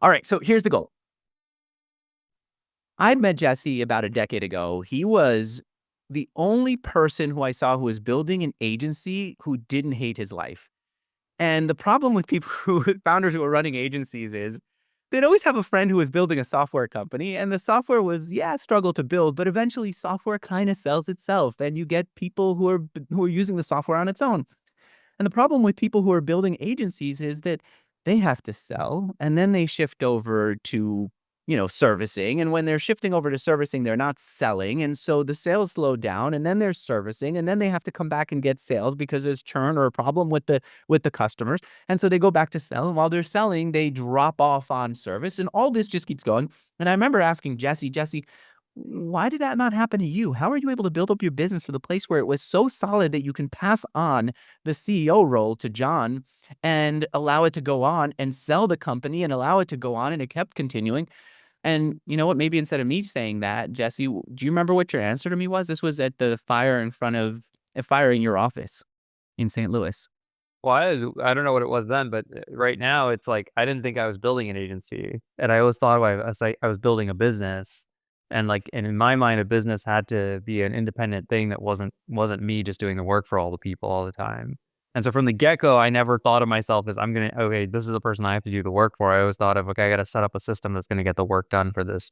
All right, so here's the goal. I met Jesse about a decade ago. He was the only person who I saw who was building an agency who didn't hate his life. And the problem with people who founders who are running agencies is they'd always have a friend who was building a software company, and the software was, yeah, struggle to build, but eventually software kind of sells itself, and you get people who are using the software on its own. And the problem with people who are building agencies is that they have to sell and then they shift over to, servicing. And when they're shifting over to servicing, they're not selling. And so the sales slow down and then they're servicing and then they have to come back and get sales because there's churn or a problem with the customers. And so they go back to sell. And while they're selling, they drop off on service. And all this just keeps going. And I remember asking Jesse, why did that not happen to you? How are you able to build up your business to the place where it was so solid that you can pass on the CEO role to John and allow it to go on and sell the company and allow it to go on and it kept continuing? And you know what? Maybe instead of me saying that, Jesse, do you remember what your answer to me was? This was at the fire in front of a fire in your office in St. Louis. Well, I don't know what it was then, but right now it's like I didn't think I was building an agency, and I always thought I was building a business, and in my mind, a business had to be an independent thing that wasn't me just doing the work for all the people all the time. And so from the get go, I never thought of myself as okay, this is the person I have to do the work for. I always thought of okay, I got to set up a system that's going to get the work done for this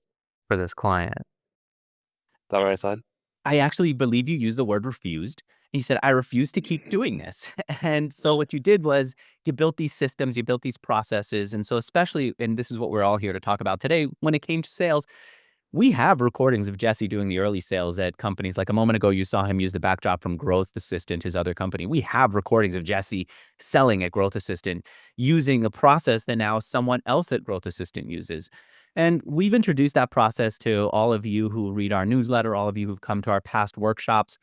client. Is that what I said? I actually believe you used the word refused. And you said, I refuse to keep doing this. And so what you did was you built these systems, you built these processes. And so, especially, and this is what we're all here to talk about today, when it came to sales, we have recordings of Jesse doing the early sales at companies. Like a moment ago, you saw him use the backdrop from Growth Assistant, his other company. We have recordings of Jesse selling at Growth Assistant using a process that now someone else at Growth Assistant uses. And we've introduced that process to all of you who read our newsletter, all of you who've come to our past workshops.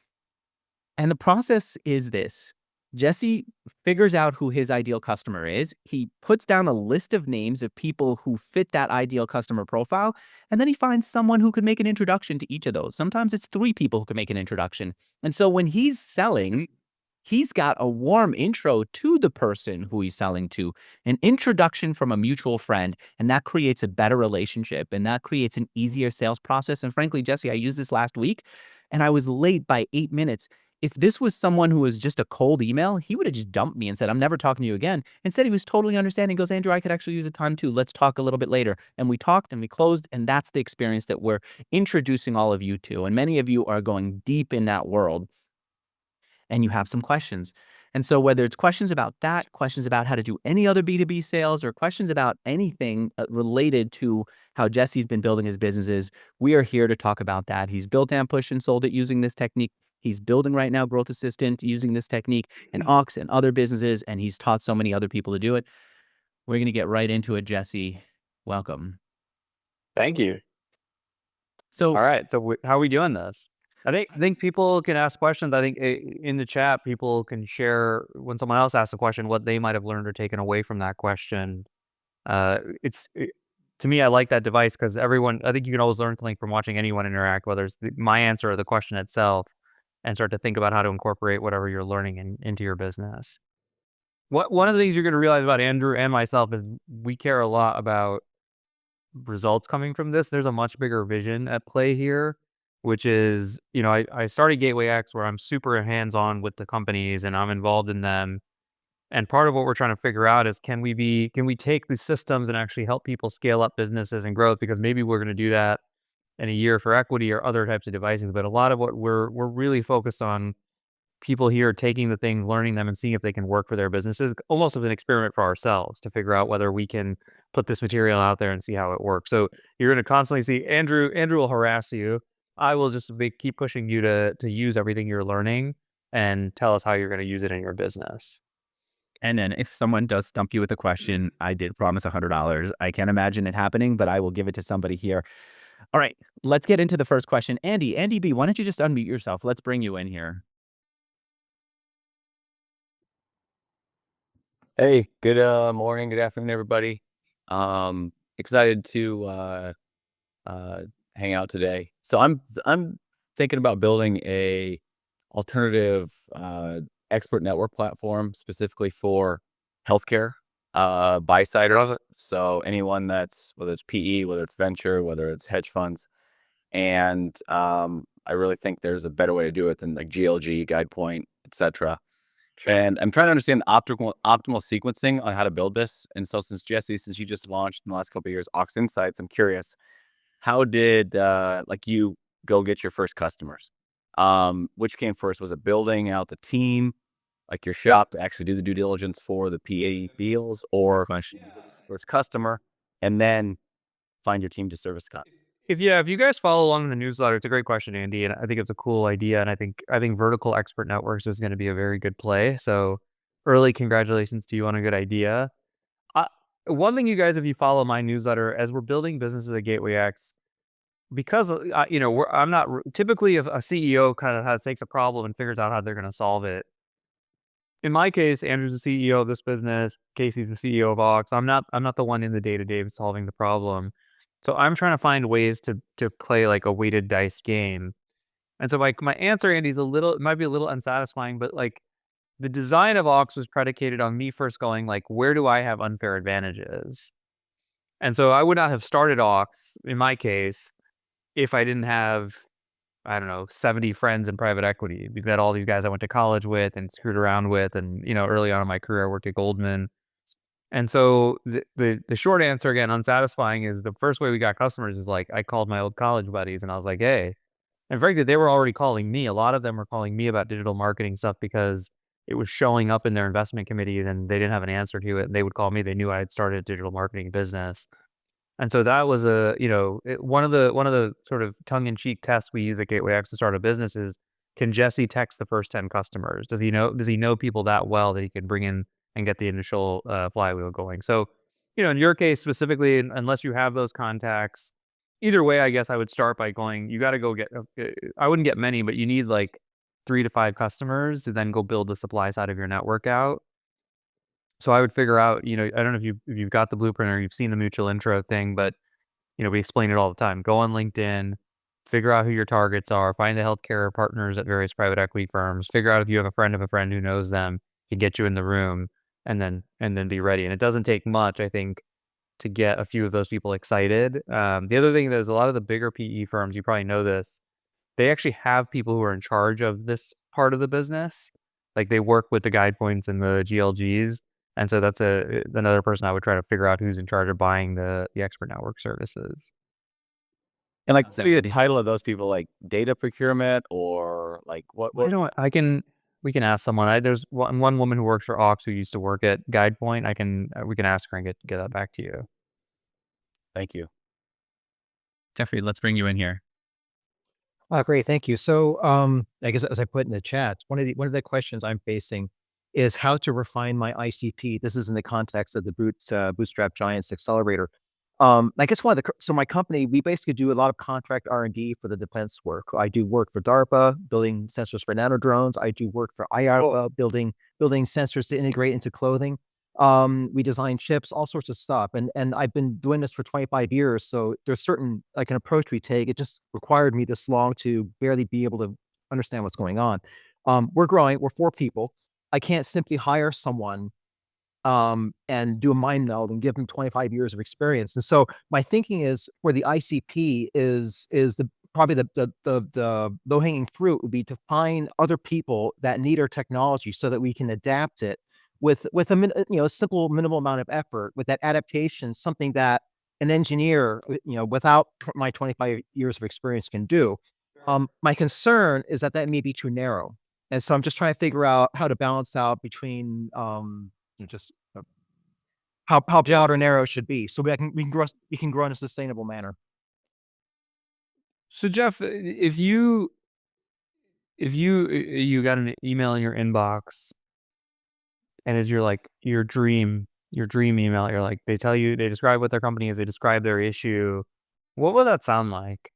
And the process is this. Jesse figures out who his ideal customer is. He puts down a list of names of people who fit that ideal customer profile, and then he finds someone who could make an introduction to each of those. Sometimes it's three people who can make an introduction. And so when he's selling, he's got a warm intro to the person who he's selling to, an introduction from a mutual friend, and that creates a better relationship and that creates an easier sales process. And frankly, Jesse, I used this last week and I was late by 8 minutes. If this was someone who was just a cold email, he would have just dumped me and said, I'm never talking to you again. Instead, he was totally understanding. He goes, Andrew, I could actually use the time too. Let's talk a little bit later. And we talked and we closed. And that's the experience that we're introducing all of you to. And many of you are going deep in that world and you have some questions. And so whether it's questions about that, questions about how to do any other B2B sales, or questions about anything related to how Jesse's been building his businesses, we are here to talk about that. He's built Ampush and sold it using this technique. He's building right now Growth Assistant using this technique and Ox and other businesses, and he's taught so many other people to do it. We're going to get right into it, Jesse. Welcome. Thank you. So All right. So how are we doing this? I think people can ask questions. I think in the chat, people can share when someone else asks a question, what they might have learned or taken away from that question. It's to me, I like that device because everyone. I think you can always learn something from watching anyone interact, whether it's my answer or the question itself, and start to think about how to incorporate whatever you're learning into your business. One of the things you're going to realize about Andrew and myself is we care a lot about results coming from this. There's a much bigger vision at play here, which is, I started Gateway X where I'm super hands-on with the companies and I'm involved in them. And part of what we're trying to figure out is can we take these systems and actually help people scale up businesses and growth? Because maybe we're going to do that in a year for equity or other types of devices. But a lot of what we're really focused on people here taking the things, learning them, and seeing if they can work for their businesses, almost as an experiment for ourselves to figure out whether we can put this material out there and see how it works. So you're going to constantly see Andrew. Andrew will harass you. I will just keep pushing you to use everything you're learning and tell us how you're going to use it in your business. and then if someone does stump you with a question, I did promise $100. I can't imagine it happening, but I will give it to somebody here. All right, let's get into the first question. Andy B, why don't you just unmute yourself? Let's bring you in here. Hey, good morning, good afternoon, everybody. Excited to uh, hang out today. So I'm thinking about building a alternative expert network platform specifically for healthcare, buy-siders. So anyone that's, whether it's PE, whether it's venture, whether it's hedge funds, and I really think there's a better way to do it than like GLG, guide point, etc. And I'm trying to understand the optimal sequencing on how to build this. And so since Jesse, since you just launched in the last couple of years Ox Insights, I'm curious, how did like you go get your first customers? Which came first? Was it building out the team, like your shop, to actually do the due diligence for the PA deals, or Question. first customer and then find your team to service con? If you guys follow along in the newsletter, it's a great question, Andy, and I think it's a cool idea, and I think vertical expert networks is gonna be a very good play, so early congratulations to you on a good idea. Uh, One thing you guys, if you follow my newsletter, as we're building businesses at Gateway X, because, I'm not r typically, if a CEO kinda has takes a problem and figures out how they're gonna solve it. In my case, Andrew's the CEO of this business, Casey's the CEO of Ox. I'm not the one in the day-to-day of solving the problem. So I'm trying to find ways to play like a weighted dice game. And so my answer, Andy, is it might be a little unsatisfying, but like the design of Ox was predicated on me first going like, where do I have unfair advantages? And so I would not have started Ox in my case if I didn't have, I don't know, 70 friends in private equity. We've got all these guys I went to college with and screwed around with. And, early on in my career, I worked at Goldman. And so the short answer, again, unsatisfying, is the first way we got customers is like I called my old college buddies and I was like, hey, and frankly, they were already calling me. A lot of them were calling me about digital marketing stuff because it was showing up in their investment committees and they didn't have an answer to it. And they would call me. They knew I had started a digital marketing business. And so that was one of the sort of tongue in cheek tests we use at Gateway X to start a business is, can Jesse text the first 10 customers? Does he know people that well that he can bring in and get the initial flywheel going? So, in your case specifically, unless you have those contacts, either way, I guess I would start by going, you got to go get, I wouldn't get many, but you need like 3 to 5 customers to then go build the supply side of your network out. So I would figure out, I don't know if you've got the blueprint or you've seen the mutual intro thing, but we explain it all the time. Go on LinkedIn, figure out who your targets are, find the healthcare partners at various private equity firms, figure out if you have a friend of a friend who knows them, can get you in the room, and then be ready. And it doesn't take much, I think, to get a few of those people excited. The other thing is a lot of the bigger PE firms, you probably know this, they actually have people who are in charge of this part of the business. Like they work with the guide points and the GLGs. And so that's another person I would try to figure out who's in charge of buying the expert network services. And like, what So would be the title of those people? Like data procurement, or like what? I don't we can ask someone. There's one woman who works for Ox who used to work at GuidePoint. We can ask her and get that back to you. Thank you. Jeffrey, let's bring you in here. Great, thank you. So, I guess as I put in the chat, one of the questions I'm facing is how to refine my ICP. This is in the context of the Bootstrap Giants Accelerator. I guess so my company, we basically do a lot of contract R&D for the defense work. I do work for DARPA, building sensors for nano drones. I do work for IARPA, building sensors to integrate into clothing. We design chips, all sorts of stuff. And I've been doing this for 25 years. So there's certain like an approach we take. It just required me this long to barely be able to understand what's going on. We're growing, we're 4 people. I can't simply hire someone and do a mind meld and give them 25 years of experience. And so my thinking is for the ICP is probably the low hanging fruit would be to find other people that need our technology so that we can adapt it with a simple minimal amount of effort. With that adaptation, something that an engineer without my 25 years of experience can do. My concern is that may be too narrow, and so I'm just trying to figure out how to balance out between just how broad or narrow it should be, so we can grow in a sustainable manner. So Jeff, if you got an email in your inbox and it's your dream email, you're like, they describe what their company is, they describe their issue, what would that sound like?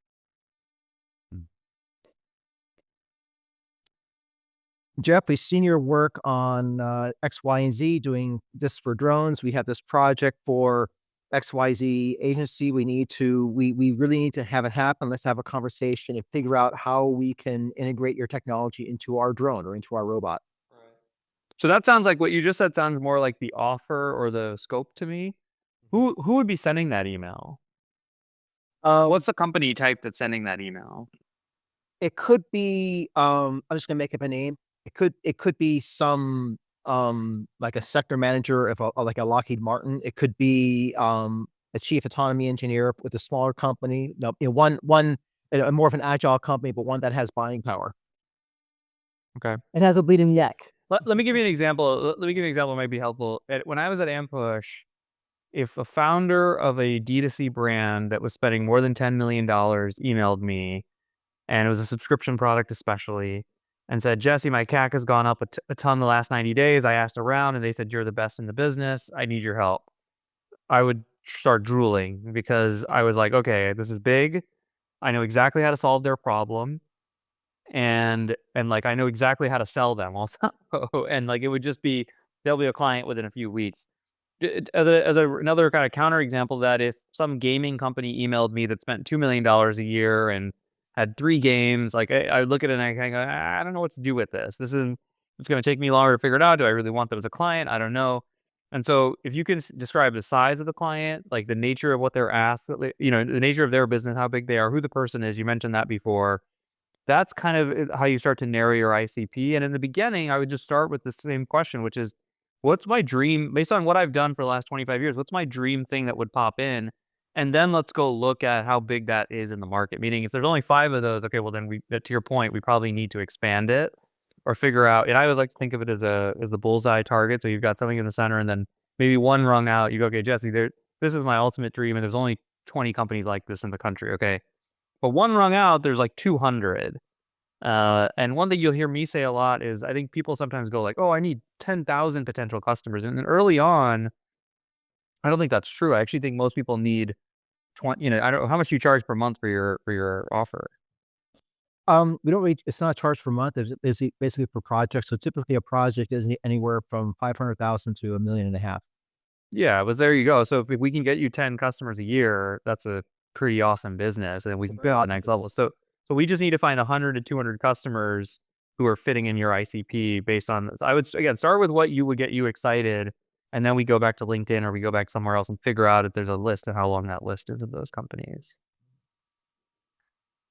Jeff, we've seen your work on X, Y, and Z doing this for drones. We have this project for XYZ agency. We really need to have it happen. Let's have a conversation and figure out how we can integrate your technology into our drone or into our robot. So that sounds like what you just said sounds more like the offer or the scope to me. Who would be sending that email? What's the company type that's sending that email? It could be, I'm just gonna make up a name. It could be some, like a sector manager of like a Lockheed Martin. It could be, a chief autonomy engineer with a smaller company. No, one more of an agile company, but one that has buying power. Okay. It has a bleeding neck. Let me give you an example. Let me give you an example that might be helpful. When I was at Ampush, if a founder of a D2C brand that was spending more than $10 million emailed me, and it was a subscription product especially, and said, Jesse, my CAC has gone up a ton the last 90 days. I asked around and they said, you're the best in the business. I need your help. I would start drooling because I was like, okay, this is big. I know exactly how to solve their problem. And like, I know exactly how to sell them also. And like, it would just be, they'll be a client within a few weeks. Another kind of counter example of that, if some gaming company emailed me that spent $2 million a year and had 3 games, like I look at it and I kind of go, I don't know what to do with this. It's going to take me longer to figure it out. Do I really want them as a client? I don't know. And so if you can describe the size of the client, like the nature of what they're asked, the nature of their business, how big they are, who the person is, you mentioned that before. That's kind of how you start to narrow your ICP. And in the beginning, I would just start with the same question, which is, what's my dream, based on what I've done for the last 25 years, what's my dream thing that would pop in? And then let's go look at how big that is in the market. Meaning if there's only 5 of those, okay, well then to your point, we probably need to expand it or figure out, and I always like to think of it as a bullseye target. So you've got something in the center and then maybe one rung out, you go, okay, Jesse, this is my ultimate dream. And there's only 20 companies like this in the country. Okay. But one rung out, there's like 200. And one thing you'll hear me say a lot is I think people sometimes go like, oh, I need 10,000 potential customers. And then early on, I don't think that's true. I actually think most people need 20, I don't know how much you charge per month for your offer. We don't really, it's not charged per month. It's basically per project. So typically a project is anywhere from 500,000 to 1.5 million. Yeah, but there you go. So if we can get you 10 customers a year, that's a pretty awesome business. And we can go to the next level. So we just need to find 100 to 200 customers who are fitting in your ICP based on, I would, again, start with what you would get you excited. And then we go back to LinkedIn or we go back somewhere else and figure out if there's a list and how long that list is of those companies.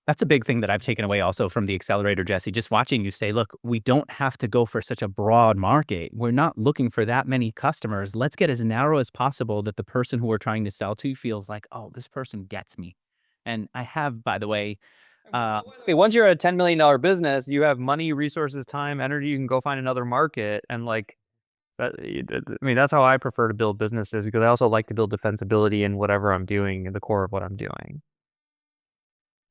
That's a big thing that I've taken away also from the accelerator, Jesse, just watching you say, look, we don't have to go for such a broad market. We're not looking for that many customers. Let's get as narrow as possible that the person who we're trying to sell to feels like, oh, this person gets me. And I have, by the way, Once you're a $10 million business, you have money, resources, time, energy, you can go find another market. And like, I mean, that's how I prefer to build businesses because I also like to build defensibility in whatever I'm doing, in the core of what I'm doing.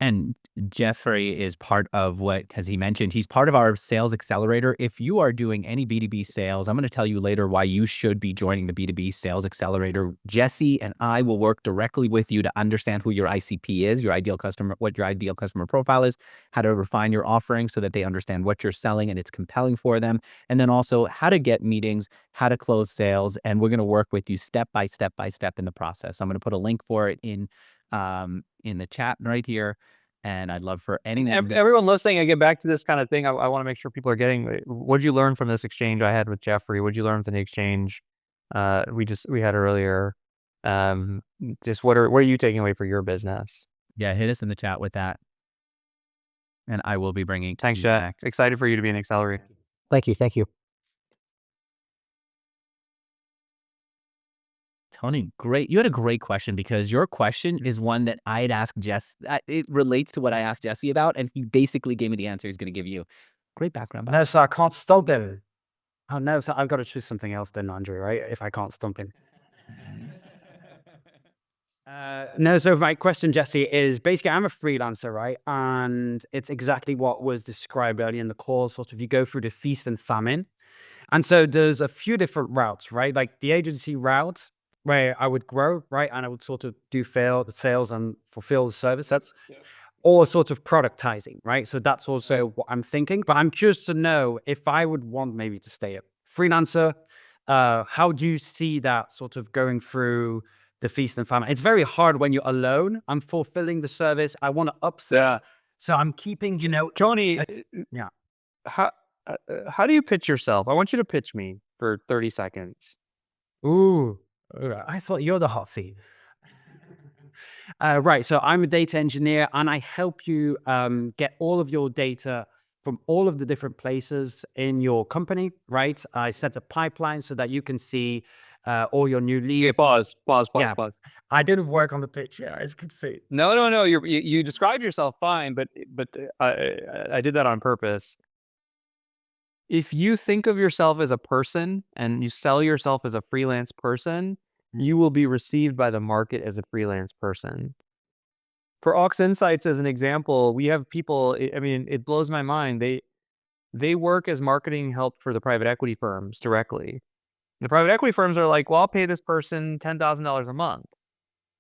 And Jeffrey is part of what, as he mentioned, he's part of our sales accelerator. If you are doing any B2B sales, I'm going to tell you later why you should be joining the B2B sales accelerator. Jesse and I will work directly with you to understand who your ICP is, your ideal customer, what your ideal customer profile is, how to refine your offering so that they understand what you're selling and it's compelling for them. And then also how to get meetings, how to close sales. And we're going to work with you step by step in the process. I'm going to put a link for it in the chat right here. And I'd love for anyone. Everyone listening, I get back to this kind of thing. I want to make sure people are getting, what'd you learn from this exchange I had with Jeffrey? What'd you learn from the exchange we had earlier? Just what are you taking away for your business? Yeah, hit us in the chat with that. And I will be bringing. Thanks, Jack. Excited for you to be an accelerator. Thank you. Thank you. Tony, great. You had a great question because your question is one that I had asked Jess. It relates to what I asked Jesse about, and he basically gave me the answer he's going to give you. Great background. No, so I can't stump him. Oh no, so I've got to choose something else then, Andrew, right? If I can't stump him. No, so my question, Jesse, is basically I'm a freelancer, right? And it's exactly what was described earlier in the call. Sort of you go through the feast and famine. And so there's a few different routes, right? Like the agency route where I would grow, right? And I would sort of do the sales and fulfill the service. That's or sort of productizing, right? So that's also what I'm thinking. But I'm curious to know if I would want maybe to stay a freelancer, how do you see that sort of going through the feast and famine? It's very hard when you're alone. I'm fulfilling the service. I want to upsell. Yeah. So I'm keeping, Tony, yeah. How do you pitch yourself? I want you to pitch me for 30 seconds. Ooh. I thought you're the hot seat. Right. So I'm a data engineer and I help you get all of your data from all of the different places in your company, right? I set a pipeline so that you can see all your new Okay, leads. pause. Yeah. I didn't work on the pitch, yeah, as you can see. No. You described yourself fine, but I did that on purpose. If you think of yourself as a person and you sell yourself as a freelance person, you will be received by the market as a freelance person. For Aux Insights, as an example, we have people. I mean, it blows my mind. They work as marketing help for the private equity firms directly. The private equity firms are like, well, I'll pay this person $10,000 a month.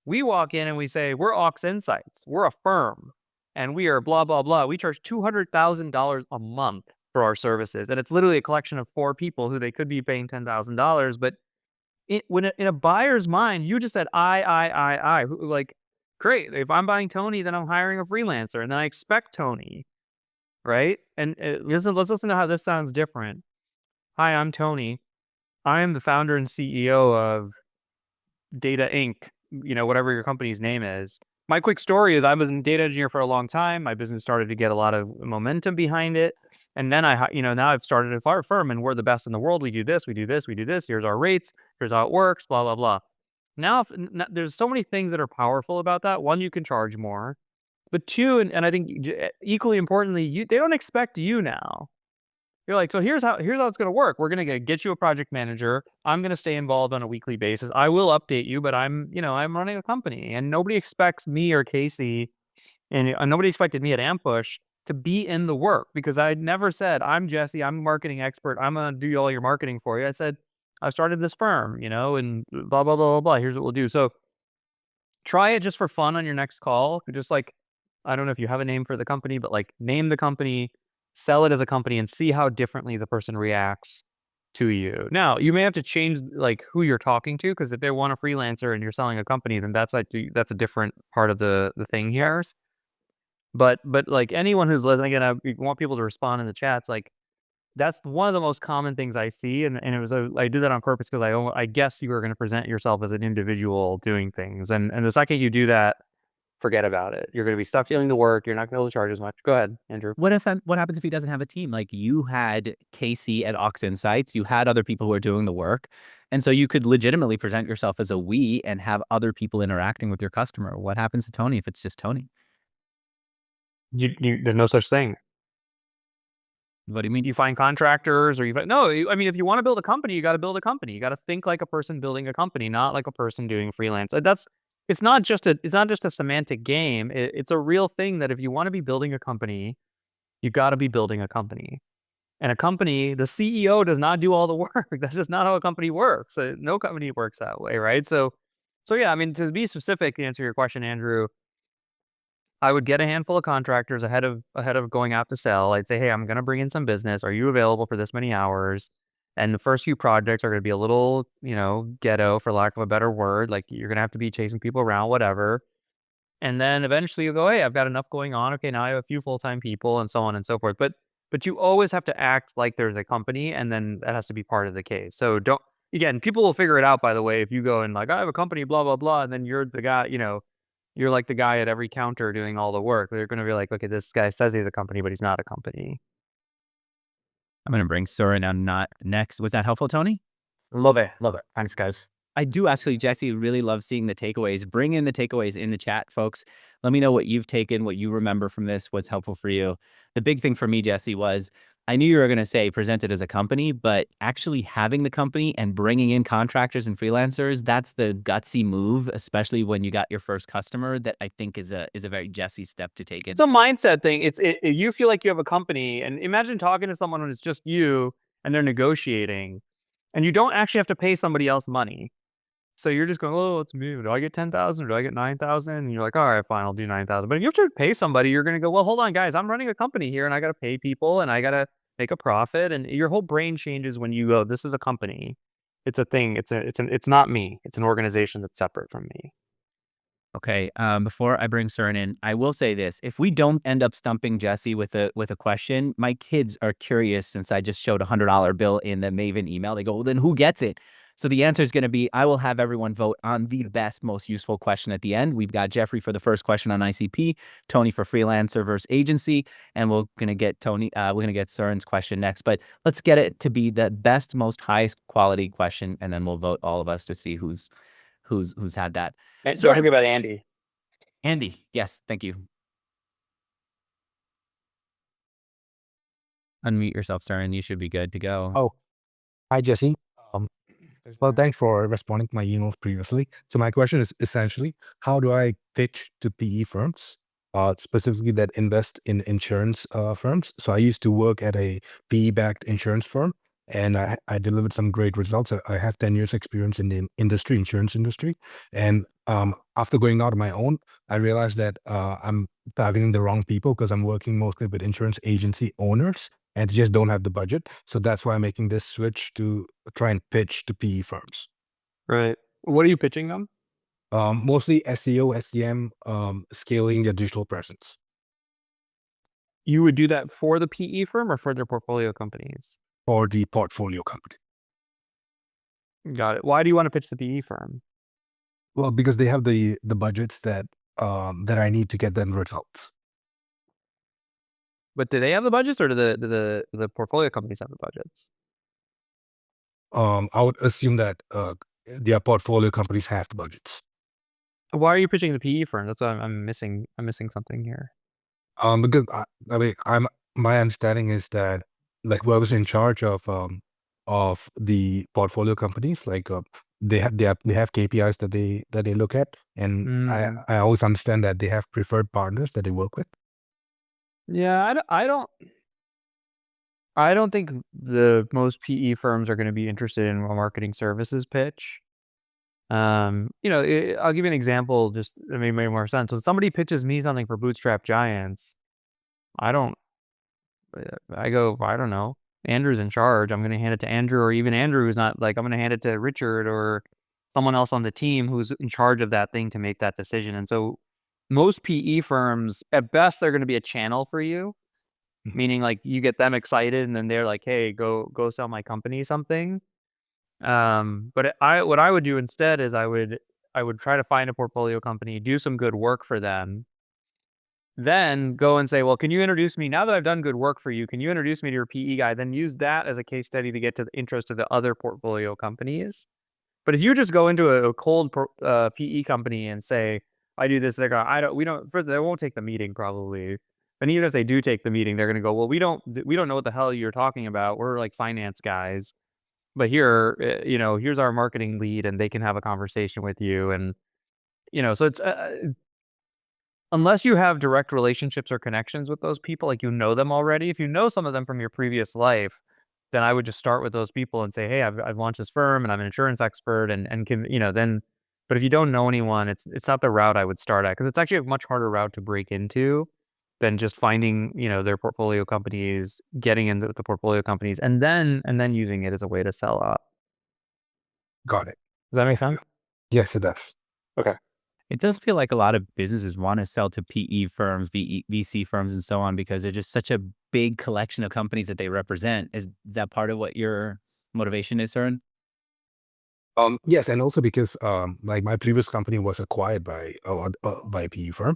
We walk in and we say, we're Aux Insights. We're a firm and we are blah, blah, blah. We charge $200,000 a month for our services. And it's literally a collection of 4 people who they could be paying $10,000. But in a buyer's mind, you just said, I. Like, great. If I'm buying Tony, then I'm hiring a freelancer and then I expect Tony. Right. And let's listen to how this sounds different. Hi, I'm Tony. I am the founder and CEO of Data Inc., whatever your company's name is. My quick story is I was a data engineer for a long time. My business started to get a lot of momentum behind it. And then now I've started a firm and we're the best in the world. We do this, we do this, we do this. Here's our rates. Here's how it works, blah, blah, blah. Now, there's so many things that are powerful about that. One, you can charge more. But two, and I think equally importantly, they don't expect you now. You're like, so here's how it's going to work. We're going to get you a project manager. I'm going to stay involved on a weekly basis. I will update you, but I'm running a company and nobody expects me or Casey and nobody expected me at Ampush to be in the work because I never said, I'm Jesse, I'm a marketing expert. I'm going to do all your marketing for you. I said, I started this firm, and blah, blah, blah, blah, blah. Here's what we'll do. So try it just for fun on your next call. Just like, I don't know if you have a name for the company, but like name the company, sell it as a company and see how differently the person reacts to you. Now, you may have to change like who you're talking to because if they want a freelancer and you're selling a company, then that's a different part of the thing here. But like anyone who's listening, again, I want people to respond in the chats. Like that's one of the most common things I see, and it was I did that on purpose because I guess you were going to present yourself as an individual doing things, and the second you do that, forget about it. You're going to be stuck doing the work. You're not going to be able to charge as much. Go ahead, Andrew. What happens if he doesn't have a team? Like you had Casey at Aux Insights, you had other people who are doing the work. And so you could legitimately present yourself as a we and have other people interacting with your customer. What happens to Tony if it's just Tony? There's no such thing. What do you mean? You find contractors or I mean, if you want to build a company, you got to build a company. You got to think like a person building a company, not like a person doing freelance. It's not just a semantic game. It's a real thing that if you want to be building a company, you got to be building a company. And a company, the CEO does not do all the work. That's just not how a company works. No company works that way, right? So yeah, I mean, to be specific, to answer your question, Andrew, I would get a handful of contractors ahead of going out to sell. I'd say, hey, I'm going to bring in some business. Are you available for this many hours? And the first few projects are going to be a little, ghetto for lack of a better word. Like you're going to have to be chasing people around, whatever. And then eventually you go, hey, I've got enough going on. Okay, now I have a few full-time people and so on and so forth. But you always have to act like there's a company and then that has to be part of the case. So again, people will figure it out, by the way, if you go and like, I have a company, blah, blah, blah. And then you're the guy, you're like the guy at every counter doing all the work. They're going to be like, okay, this guy says he's a company, but he's not a company. I'm going to bring Soren on not next. Was that helpful, Tony? Love it. Love it. Thanks, guys. I do actually, Jesse, really love seeing the takeaways. Bring in the takeaways in the chat, folks. Let me know what you've taken, what you remember from this, what's helpful for you. The big thing for me, Jesse, was I knew you were going to say present it as a company, but actually having the company and bringing in contractors and freelancers, that's the gutsy move, especially when you got your first customer, that I think is a very Jesse step to take. It's a mindset thing. You feel like you have a company, and imagine talking to someone when it's just you and they're negotiating and you don't actually have to pay somebody else money. So you're just going, oh, it's me. Do I get 10,000 or do I get 9,000? And you're like, all right, fine, I'll do 9,000. But if you have to pay somebody, you're going to go, well, hold on, guys, I'm running a company here and I got to pay people and I got to make a profit. And your whole brain changes when you go, this is a company. It's a thing. It's not me. It's an organization that's separate from me. Okay. Before I bring Soren in, I will say this: if we don't end up stumping Jesse with a question, my kids are curious since I just showed $100 bill in the Maven email. They go, well, then who gets it? So the answer is going to be, I will have everyone vote on the best, most useful question at the end. We've got Jeffrey for the first question on ICP, Tony for freelancer versus agency, and we're going to get we're going to get Søren's question next. But let's get it to be the best, most highest quality question, and then we'll vote all of us to see who's had that. And don't forget about Andy. Andy, yes, thank you. Unmute yourself, Søren. You should be good to go. Oh, hi, Jesse. Well, thanks for responding to my emails previously. So my question is essentially, how do I pitch to PE firms, specifically that invest in insurance firms? So I used to work at a PE-backed insurance firm, and I delivered some great results. I have 10 years experience in the insurance industry. And after going out on my own, I realized that I'm targeting the wrong people because I'm working mostly with insurance agency owners and just don't have the budget. So that's why I'm making this switch to try and pitch to PE firms. Right. What are you pitching them? Mostly SEO, SEM, scaling their digital presence. You would do that for the PE firm or for their portfolio companies? For the portfolio company. Got it. Why do you want to pitch the PE firm? Well, because they have the budgets that I need to get them results. But do they have the budgets, or do the portfolio companies have the budgets? I would assume that their portfolio companies have the budgets. Why are you pitching the PE firm? That's what I'm missing. I'm missing something here. Because I mean, my understanding is that like whoever's in charge of the portfolio companies, like they have KPIs that they look at, and I always understand that they have preferred partners that they work with. Yeah, I don't think the most PE firms are going to be interested in a marketing services pitch. I'll give you an example. Just it may make more sense. When somebody pitches me something for Bootstrap Giants, I go, I don't know. Andrew's in charge. I'm going to hand it to Andrew, or even Andrew who's not like, I'm going to hand it to Richard or someone else on the team who's in charge of that thing to make that decision. And so most PE firms, at best, they're going to be a channel for you, meaning like you get them excited and then they're like, hey, go sell my company something. But what I would do instead is I would try to find a portfolio company, do some good work for them, then go and say, well, can you introduce me, now that I've done good work for you, can you introduce me to your PE guy? Then use that as a case study to get to the interest of the other portfolio companies. But if you just go into a cold PE company and say, I do this, they're going, first, they won't take the meeting probably. And even if they do take the meeting, they're going to go, well, we don't know what the hell you're talking about. We're like finance guys. But here, here's our marketing lead, and they can have a conversation with you. And, so it's, unless you have direct relationships or connections with those people, like you know them already, if you know some of them from your previous life, then I would just start with those people and say, hey, I've launched this firm and I'm an insurance expert and can, then, but if you don't know anyone, it's not the route I would start at, because it's actually a much harder route to break into than just finding, their portfolio companies, getting into the portfolio companies, and then using it as a way to sell up. Got it. Does that make sense? Yes, it does. Okay. It does feel like a lot of businesses want to sell to PE firms, VC firms, and so on, because they're just such a big collection of companies that they represent. Is that part of what your motivation is, Søren? Yes, and also because like my previous company was acquired by a PE firm,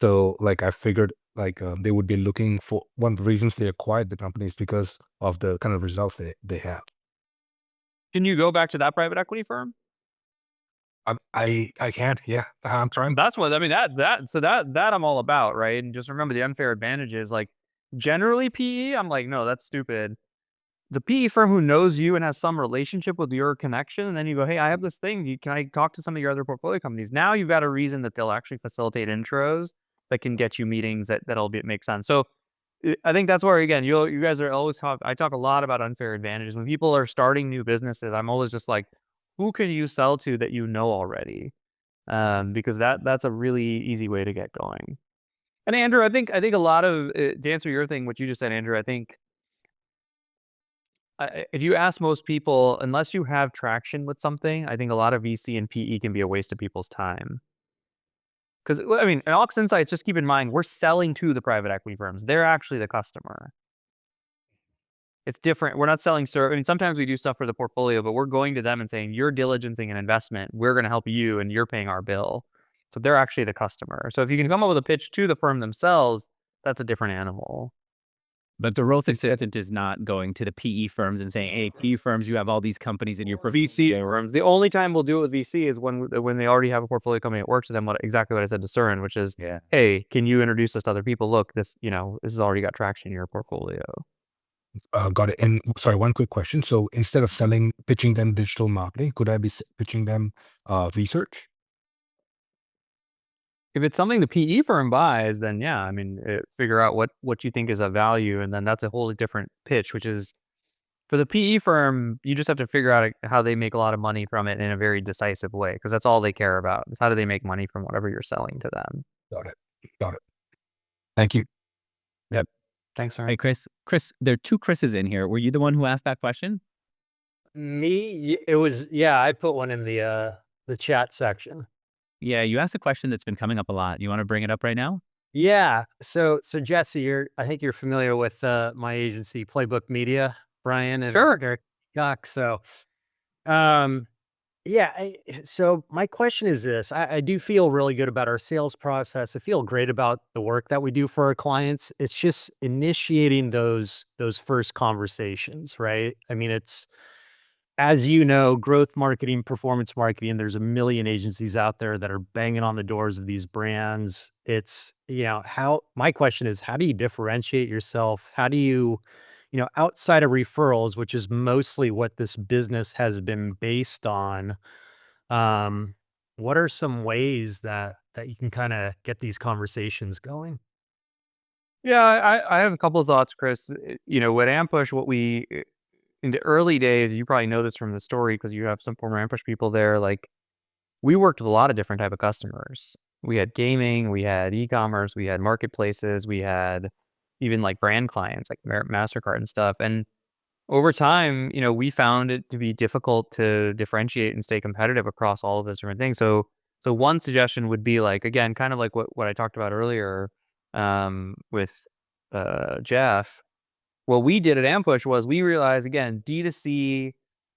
so like I figured like they would be looking for, one of the reasons they acquired the company is because of the kind of results they have. Can you go back to that private equity firm? I can't. Yeah, I'm trying. That's what I mean. That I'm all about, right? And just remember the unfair advantages. Like generally PE, I'm like, no, that's stupid. The PE firm who knows you and has some relationship with your connection, and then you go, hey, I have this thing. Can I talk to some of your other portfolio companies? Now you've got a reason that they'll actually facilitate intros that can get you meetings that'll make sense. So I think that's where, again, you guys are always I talk a lot about unfair advantages. When people are starting new businesses, I'm always just like, who can you sell to that you know already? Because that's a really easy way to get going. And Andrew, I think a lot of, to answer your thing, what you just said, Andrew, I think if you ask most people, unless you have traction with something, I think a lot of VC and PE can be a waste of people's time. Because, I mean, in Ox Insights, just keep in mind, we're selling to the private equity firms. They're actually the customer. It's different. We're not selling service. I mean, sometimes we do stuff for the portfolio, but we're going to them and saying, you're diligencing an investment. We're going to help you and you're paying our bill. So they're actually the customer. So if you can come up with a pitch to the firm themselves, that's a different animal. But the growth assistant is not going to the PE firms and saying, "Hey, PE firms, you have all these companies in your VC firms. The only time we'll do it with VC is when they already have a portfolio company that works with them. Exactly what I said to Surin, which is, hey, can you introduce us to other people? Look, this has already got traction in your portfolio. Got it. And sorry, one quick question. So instead of pitching them digital marketing, could I be pitching them research? If it's something the PE firm buys, then yeah, I mean, figure out what you think is of value, and then that's a wholly different pitch, which is for the PE firm, you just have to figure out how they make a lot of money from it in a very decisive way, because that's all they care about is how do they make money from whatever you're selling to them. Got it. Got it. Thank you. Yep. Thanks, sir. Hey, Chris. Chris, there are two Chris's in here. Were you the one who asked that question? Me? It was, yeah, I put one in the chat section. Yeah, you asked a question that's been coming up a lot. You want to bring it up right now? Yeah. So Jesse, I think you're familiar with my agency, Playbook Media, Brian and Sure. Eric Cox. So, yeah. So my question is this: I do feel really good about our sales process. I feel great about the work that we do for our clients. It's just initiating those first conversations, right? I mean, it's, as you know, growth marketing, performance marketing, there's a million agencies out there that are banging on the doors of these brands. It's, my question is, how do you differentiate yourself? How do you, outside of referrals, which is mostly what this business has been based on, what are some ways that you can kind of get these conversations going? Yeah, I have a couple of thoughts, Chris. At Ampush, in the early days, you probably know this from the story because you have some former Ampush people there. Like, we worked with a lot of different type of customers. We had gaming, we had e-commerce, we had marketplaces, we had even like brand clients like MasterCard and stuff. And over time, we found it to be difficult to differentiate and stay competitive across all of those different things. So one suggestion would be like, again, kind of like what I talked about earlier with Jeff. What we did at Ampush was we realized, again, D2C,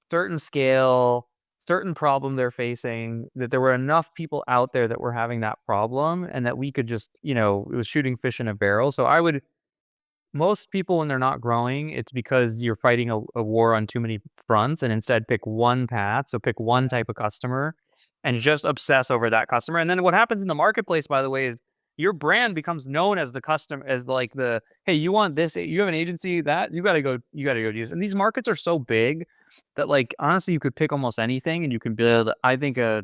certain scale, certain problem they're facing, that there were enough people out there that were having that problem and that we could just, it was shooting fish in a barrel. So most people, when they're not growing, it's because you're fighting a war on too many fronts, and instead pick one path. So pick one type of customer and just obsess over that customer. And then what happens in the marketplace, by the way, is your brand becomes known as the customer, as like hey, you want this, you have an agency that you got to go do this. And these markets are so big that, like, honestly, you could pick almost anything and you can build, I think a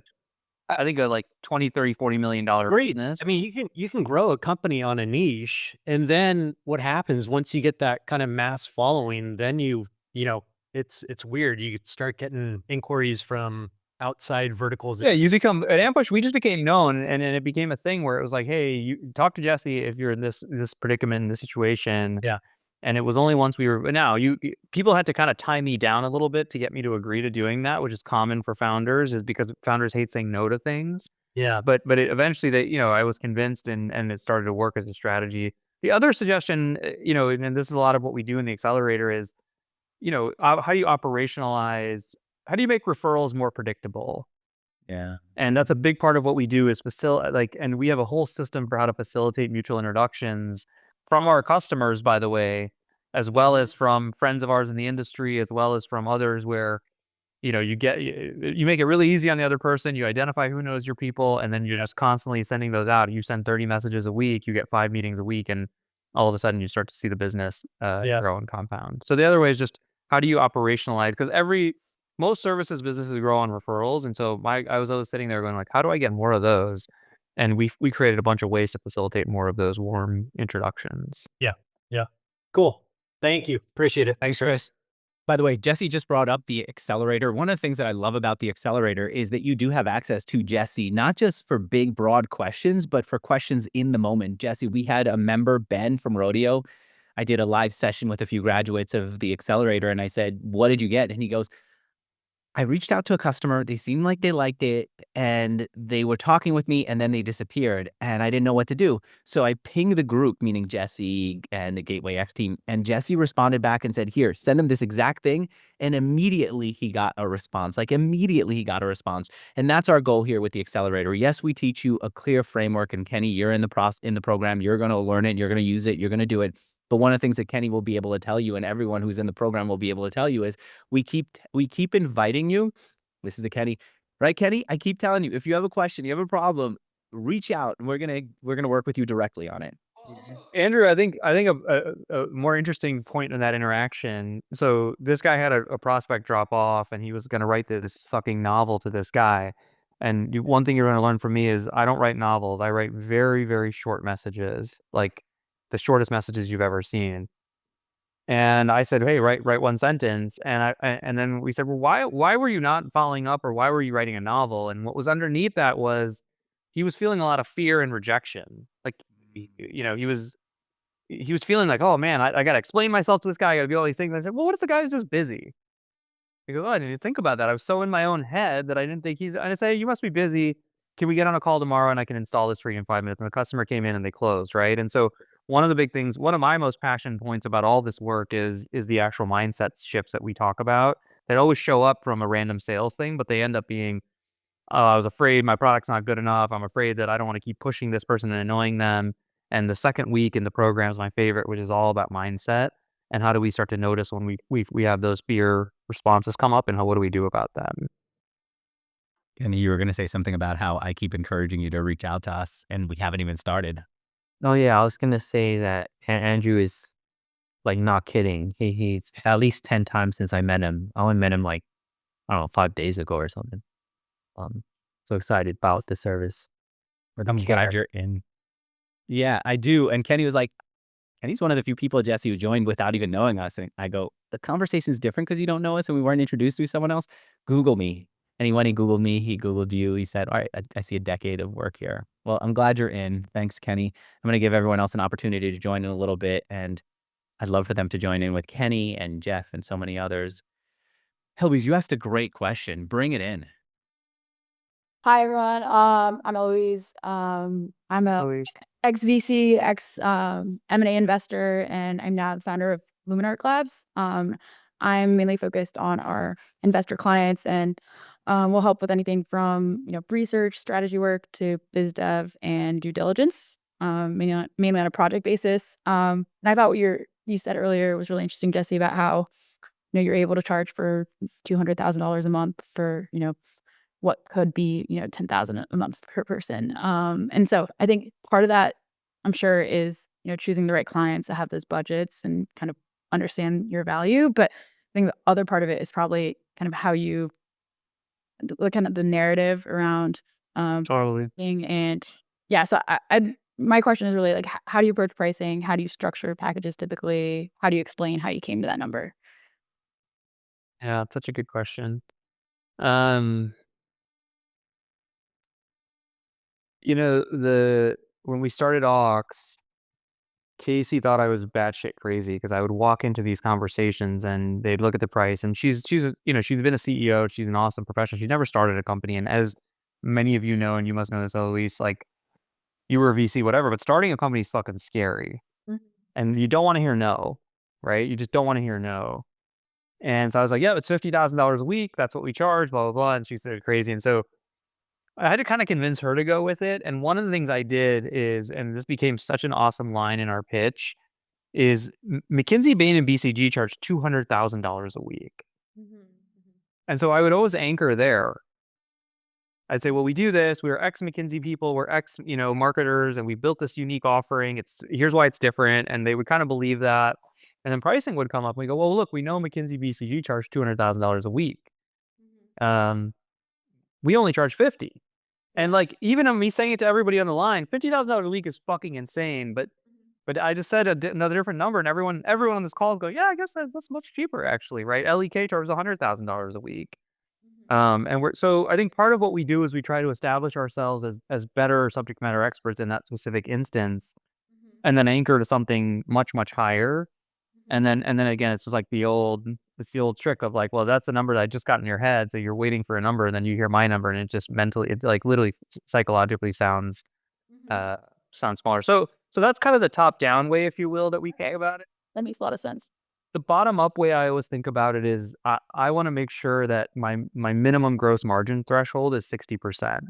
like 20, 30, $40 million Great. business. I mean, you can grow a company on a niche, and then what happens once you get that kind of mass following, then it's weird. You start getting inquiries from outside verticals. Yeah, you become at Ampush. We just became known, and then it became a thing where it was like, hey, you talk to Jesse if you're in this predicament, in this situation. Yeah. And it was only once we were people had to kind of tie me down a little bit to get me to agree to doing that, which is common for founders, is because founders hate saying no to things. Yeah. But eventually I was convinced, and it started to work as a strategy. The other suggestion, and this is a lot of what we do in the accelerator, is, how do you operationalize, how do you make referrals more predictable? Yeah. And that's a big part of what we do is and we have a whole system for how to facilitate mutual introductions from our customers, by the way, as well as from friends of ours in the industry, as well as from others, where, you make it really easy on the other person. You identify who knows your people, and then you're just constantly sending those out. You send 30 messages a week, you get 5 meetings a week, and all of a sudden you start to see the business grow and compound. So the other way is just, how do you operationalize? Because most services businesses grow on referrals. And so I was always sitting there going like, how do I get more of those? And we created a bunch of ways to facilitate more of those warm introductions. Yeah. Cool. Thank you. Appreciate it. Thanks, Chris. By the way, Jesse just brought up the accelerator. One of the things that I love about the accelerator is that you do have access to Jesse, not just for big, broad questions, but for questions in the moment. Jesse, we had a member, Ben from Rodeo. I did a live session with a few graduates of the accelerator, and I said, what did you get? And he goes, I reached out to a customer, they seemed like they liked it, and they were talking with me, and then they disappeared, and I didn't know what to do. So I pinged the group, meaning Jesse and the Gateway X team, and Jesse responded back and said, "Here, send him this exact thing," and immediately he got a response. Like, immediately he got a response, and that's our goal here with the accelerator. Yes, we teach you a clear framework, and Kenny, you're in the program, you're gonna learn it, you're gonna use it, you're gonna do it. But one of the things that Kenny will be able to tell you, and everyone who's in the program will be able to tell you, is we keep inviting you. This is the Kenny, right, Kenny? I keep telling you, if you have a question, you have a problem, reach out, and we're gonna work with you directly on it. Andrew, I think a more interesting point in that interaction. So this guy had a prospect drop off, and he was going to write this fucking novel to this guy. And one thing you're going to learn from me is I don't write novels. I write very, very short messages, like the shortest messages you've ever seen. And I said, "Hey, write one sentence." And then we said, "Well, why were you not following up, or why were you writing a novel?" And what was underneath that was he was feeling a lot of fear and rejection. Like, he was feeling like, "Oh man, I got to explain myself to this guy. I got to do all these things." I said, "Well, what if the guy is just busy?" He goes, "Oh, I didn't even think about that. I was so in my own head that I didn't think he's." And I say, "You must be busy. Can we get on a call tomorrow and I can install this for you in 5 minutes?" And the customer came in and they closed, right? And so one of the big things, one of my most passionate points about all this work is the actual mindset shifts that we talk about. That always show up from a random sales thing, but they end up being, "Oh, I was afraid my product's not good enough. I'm afraid that I don't want to keep pushing this person and annoying them." And the second week in the program is my favorite, which is all about mindset and how do we start to notice when we have those fear responses come up, and what do we do about them? Kenny, you were gonna say something about how I keep encouraging you to reach out to us, and we haven't even started. Oh yeah, I was gonna say that Andrew is like not kidding. He's at least 10 times since I met him. I only met him like, I don't know, 5 days ago or something. Um, so excited about the service or the I'm care. glad you're in. Yeah, I do, and Kenny was like, and he's one of the few people, Jesse, who joined without even knowing us. And I go, the conversation's different because you don't know us and we weren't introduced to someone else. Google me. And he Googled me, he Googled you. He said, all right, I see a decade of work here. Well, I'm glad you're in. Thanks, Kenny. I'm going to give everyone else an opportunity to join in a little bit. And I'd love for them to join in with Kenny and Jeff and so many others. Helbies, you asked a great question. Bring it in. Hi everyone. I'm Eloise. I'm a Always. ex VC, ex M&A investor, and I'm now the founder of Luminarch Labs. I'm mainly focused on our investor clients, and we'll help with anything from research, strategy work to biz dev and due diligence. Mainly on a project basis. And I thought what you said earlier was really interesting, Jesse, about how you're able to charge for $200,000 a month for what could be, 10,000 a month per person. And so I think part of that, I'm sure, is, choosing the right clients that have those budgets and kind of understand your value. But I think the other part of it is probably kind of how you, kind of the narrative around Totally. pricing. And yeah, so my question is really like, how do you approach pricing? How do you structure packages typically? How do you explain how you came to that number? Yeah, it's such a good question. Um, when we started Aux, Casey thought I was batshit crazy because I would walk into these conversations and they'd look at the price, and she's been a CEO, she's an awesome professional. She's never started a company, and as many of you know, and you must know this, Eloise, like you were a VC, whatever, but starting a company is fucking scary, Mhm. and you don't want to hear no, right? You just don't want to hear no. And so I was like, yeah, it's $50,000 a week. That's what we charge, blah blah blah. And she said crazy, and so I had to kind of convince her to go with it. And one of the things I did is, and this became such an awesome line in our pitch, is McKinsey, Bain, and BCG charge $200,000 a week. And so I would always anchor there. I'd say, well, we do this. We're ex McKinsey people. We're ex, marketers, and we built this unique offering. Here's why it's different. And they would kind of believe that. And then pricing would come up. And we go, well, look, we know McKinsey, BCG charge $200,000 a week. Um, we only charge 50. And like, even me saying it to everybody on the line, $50,000 a week is fucking insane. But I just said another different number, and everyone on this call is going, yeah, I guess that's much cheaper actually, right? LEK charges $100,000 a week. So I think part of what we do is we try to establish ourselves as better subject matter experts in that specific instance, and then anchor to something much, much higher. And then again, it's just like the old, it's the old trick of like, well, that's the number that I just got in your head. So you're waiting for a number and then you hear my number and it just mentally, it like literally psychologically sounds, uh, sounds smaller. So that's kind of the top down way, if you will, that we think about it. That makes a lot of sense. The bottom up way I always think about it is I want to make sure that my minimum gross margin threshold is 60%.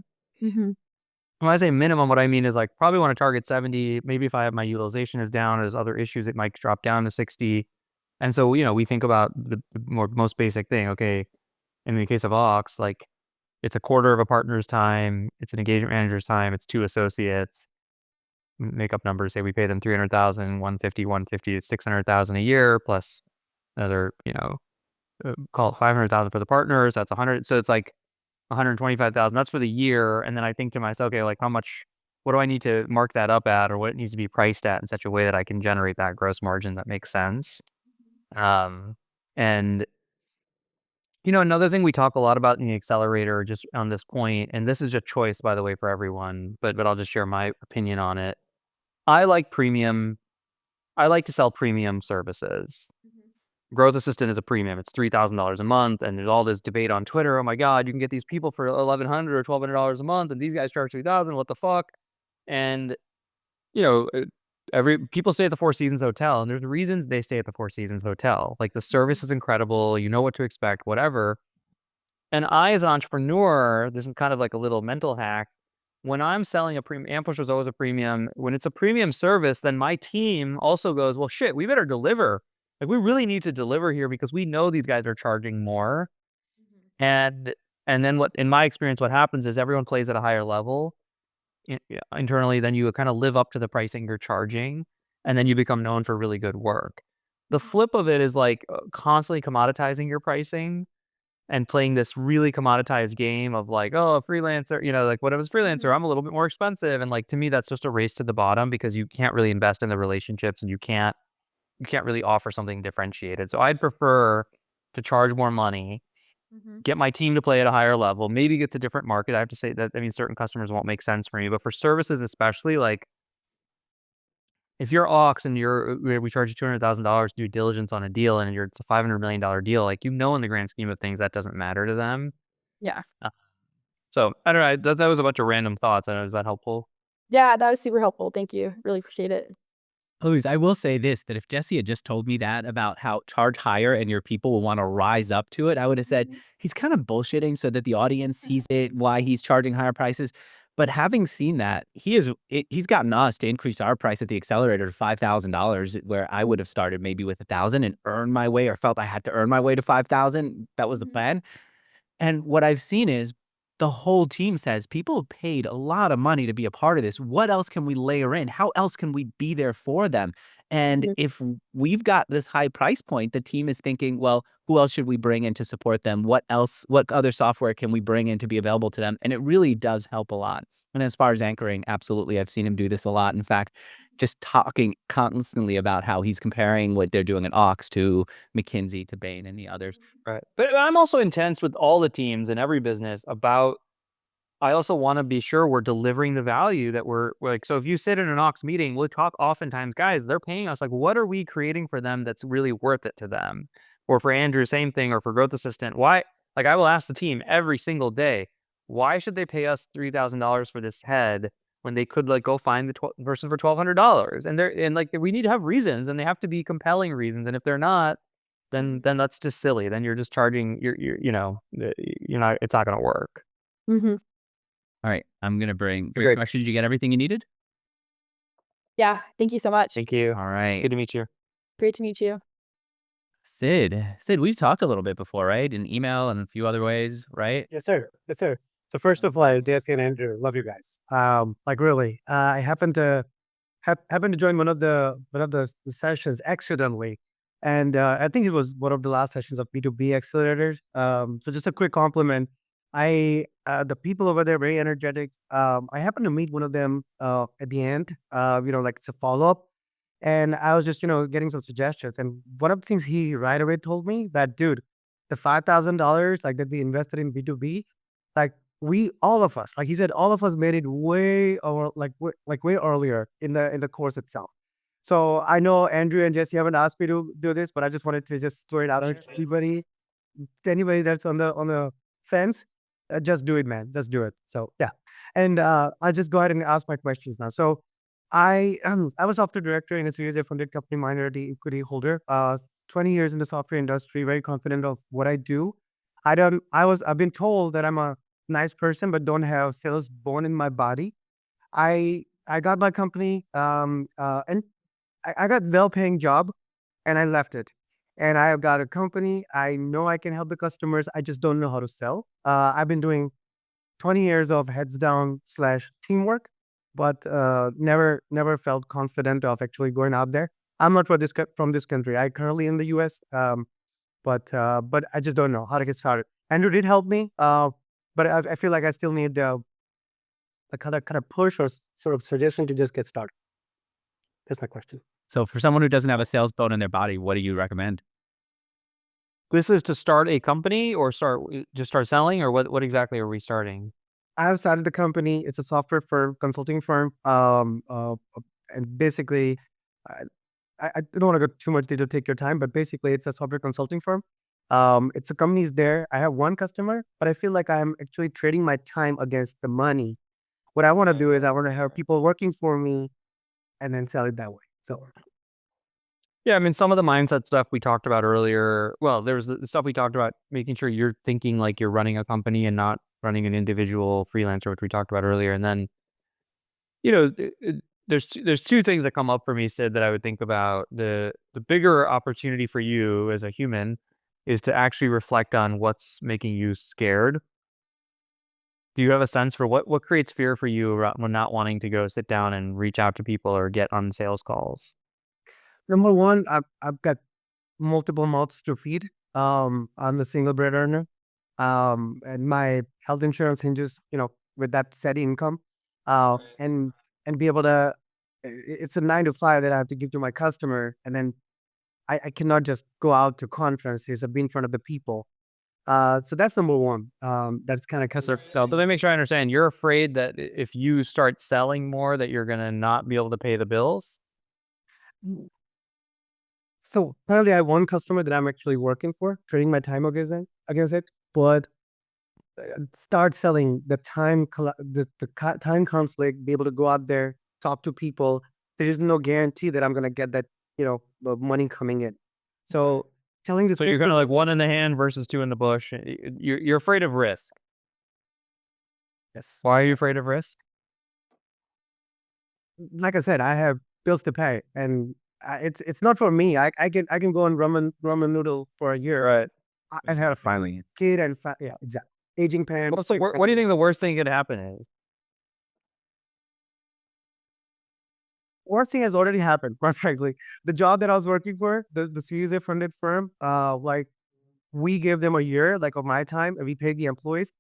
Mm-hmm. When I say minimum, what I mean is like probably want to target 70. Maybe if I have my utilization is down, there's other issues, it might drop down to 60. And so, we think about the most basic thing. Okay, in the case of Ox, like it's a quarter of a partner's time, it's an engagement manager's time, it's 2 associates. Make up numbers, say we pay them 300,000, 150, 600,000 a year, plus another, call it 500,000 for the partners. That's 100. So it's like 125,000. That's for the year. And then I think to myself, okay, like what do I need to mark that up at, or what it needs to be priced at in such a way that I can generate that gross margin that makes sense. And another thing we talk a lot about in the accelerator, just on this point, and this is just choice, by the way, for everyone, but I'll just share my opinion on it. I like to sell premium services. Growth Assistant is a premium. It's $3,000 a month, and there's all this debate on Twitter. Oh my God, you can get these people for $1,100 or $1,200 a month, and these guys charge $3,000. What the fuck? And people stay at the Four Seasons Hotel, and there's reasons they stay at the Four Seasons Hotel. Like the service is incredible. You know what to expect, whatever. And I, as an entrepreneur, this is kind of like a little mental hack. When I'm selling a premium, Ampush was always a premium. When it's a premium service, then my team also goes, well, shit, we better deliver. Like we really need to deliver here because we know these guys are charging more. And then in my experience, what happens is everyone plays at a higher level internally. Then you kind of live up to the pricing you're charging, and then you become known for really good work. The flip of it is like constantly commoditizing your pricing and playing this really commoditized game of like, oh, a freelancer, like what if it's freelancer, I'm a little bit more expensive. And like, to me, that's just a race to the bottom because you can't really invest in the relationships and you can't really offer something differentiated. So I'd prefer to charge more money, get my team to play at a higher level. Maybe it's a different market. I have to say that, certain customers won't make sense for me, but for services, especially, like if you're Ox and we charge you $200,000 due diligence on a deal and it's a $500 million deal, like, in the grand scheme of things, that doesn't matter to them. Yeah. So I don't know. That was a bunch of random thoughts. I don't know. Is that helpful? Yeah, that was super helpful. Thank you. Really appreciate it. Louise, I will say this, that if Jesse had just told me that about how charge higher and your people will want to rise up to it, I would have said he's kind of bullshitting so that the audience sees it, why he's charging higher prices. But having seen that, he's gotten us to increase our price at the accelerator to $5,000, where I would have started maybe with 1,000 and earned my way, or felt I had to earn my way to 5,000. That was the plan. And what I've seen is the whole team says people paid a lot of money to be a part of this. What else can we layer in? How else can we be there for them? And if we've got this high price point, the team is thinking, well, who else should we bring in to support them? What other software can we bring in to be available to them? And it really does help a lot. And as far as anchoring, absolutely. I've seen him do this a lot. In fact, just talking constantly about how he's comparing what they're doing at Ox to McKinsey, to Bain, and the others. Right. But I'm also intense with all the teams in every business about, I also want to be sure we're delivering the value that we're like, so if you sit in an Ox meeting, we'll talk oftentimes, guys, they're paying us, like, what are we creating for them that's really worth it to them? Or for Andrew, same thing, or for Growth Assistant, why, like, I will ask the team every single day, why should they pay us $3,000 for this head when they could like go find the person for $1,200? And like, we need to have reasons, and they have to be compelling reasons. And if they're not, then that's just silly. Then you're just charging, you're not, it's not going to work. All right, I'm going to bring Great. great questions. Did you get everything you needed? Yeah. Thank you so much. Thank you. All right. Good to meet you. Great to meet you. Sid, we've talked a little bit before, right? In email and a few other ways, right? Yes, sir. Yes, sir. So first of all, Jesse and Andrew, love you guys. Like really, I happened to join one of the sessions accidentally, and I think it was one of the last sessions of B2B accelerators. So just a quick compliment. The people over there very energetic. I happened to meet one of them at the end. Like it's a follow up, and I was just getting some suggestions. And one of the things he right away told me that, dude, the $5,000 like that we invested in B2B, like all of us, like he said, all of us made it way or way earlier in the course itself. So I know Andrew and Jesse haven't asked me to do this, but I just wanted to just throw it out to anybody that's on the fence, just do it, man. Just do it. So yeah, and I'll just go ahead and ask my questions now. So I was software director in a Series A funded company, minority equity holder. 20 years in the software industry, very confident of what I do. I've been told that I'm a nice person, but don't have sales born in my body. I got my company, and I got well-paying job, and I left it. And I have got a company. I know I can help the customers. I just don't know how to sell. I've been doing 20 years of heads down slash teamwork, but never felt confident of actually going out there. I'm not from this country. I currently in the US, but I just don't know how to get started. Andrew did help me, but I feel like I still need a kind of push or sort of suggestion to just get started. That's my question. So for someone who doesn't have a sales bone in their body, what do you recommend? This is to start a company or just start selling, or what exactly are we starting? I have started the company. It's a software firm, consulting firm. And basically, I, I don't want to go too much detail, take your time, but basically, it's a software consulting firm. It's a company's there. I have one customer, but I feel like I'm actually trading my time against the money. What I want to do is I want to have people working for me and then sell it that way. So Yeah, I mean, some of the mindset stuff we talked about earlier. Well, there was the stuff we talked about, making sure you're thinking like you're running a company and not running an individual freelancer, which we talked about earlier. And then, there's two things that come up for me, Sid, that I would think about. The bigger opportunity for you as a human is to actually reflect on what's making you scared. Do you have a sense for what creates fear for you when not wanting to go sit down and reach out to people or get on sales calls? number one, I've got multiple mouths to feed. I'm the single bread earner. And my health insurance hinges, with that set income. And be able to, it's a 9 to 5 that I have to give to my customer, and then I cannot just go out to conferences or be in front of the people. So that's number one. That's kind of So let me make sure I understand. You're afraid that if you start selling more, that you're gonna not be able to pay the bills? So currently I have one customer that I'm actually working for, trading my time against it. But start selling the time conflict, be able to go out there, talk to people. There is no guarantee that I'm gonna get that, the money coming in. So telling this So you're kind of like one in the hand versus two in the bush. You're afraid of risk. yes, Why are you afraid of risk? like I said, I have bills to pay, and it's not for me. I can go on ramen noodle for a year. Right. I have finally kid and yeah, exactly, aging parents. What do you think the worst thing could happen is? Worst thing has already happened, quite frankly. The job that I was working for, the Series A funded firm, like we gave them a year, like of my time, and we paid the employees.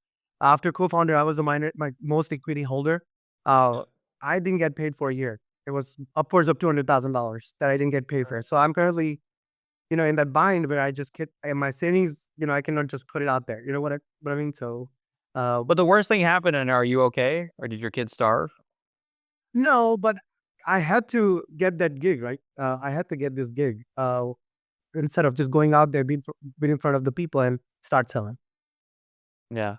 After co-founder, I was my most equity holder. I didn't get paid for a year. It was upwards of $200,000 that I didn't get paid for. So I'm currently, in that bind where I just get and my savings, I cannot just put it out there. You know what I mean? So, But the worst thing happened, and are you okay? Or did your kids starve? no, but I had to get that gig, right? I had to get this gig. Instead of just going out there, being in front of the people and start selling. Yeah.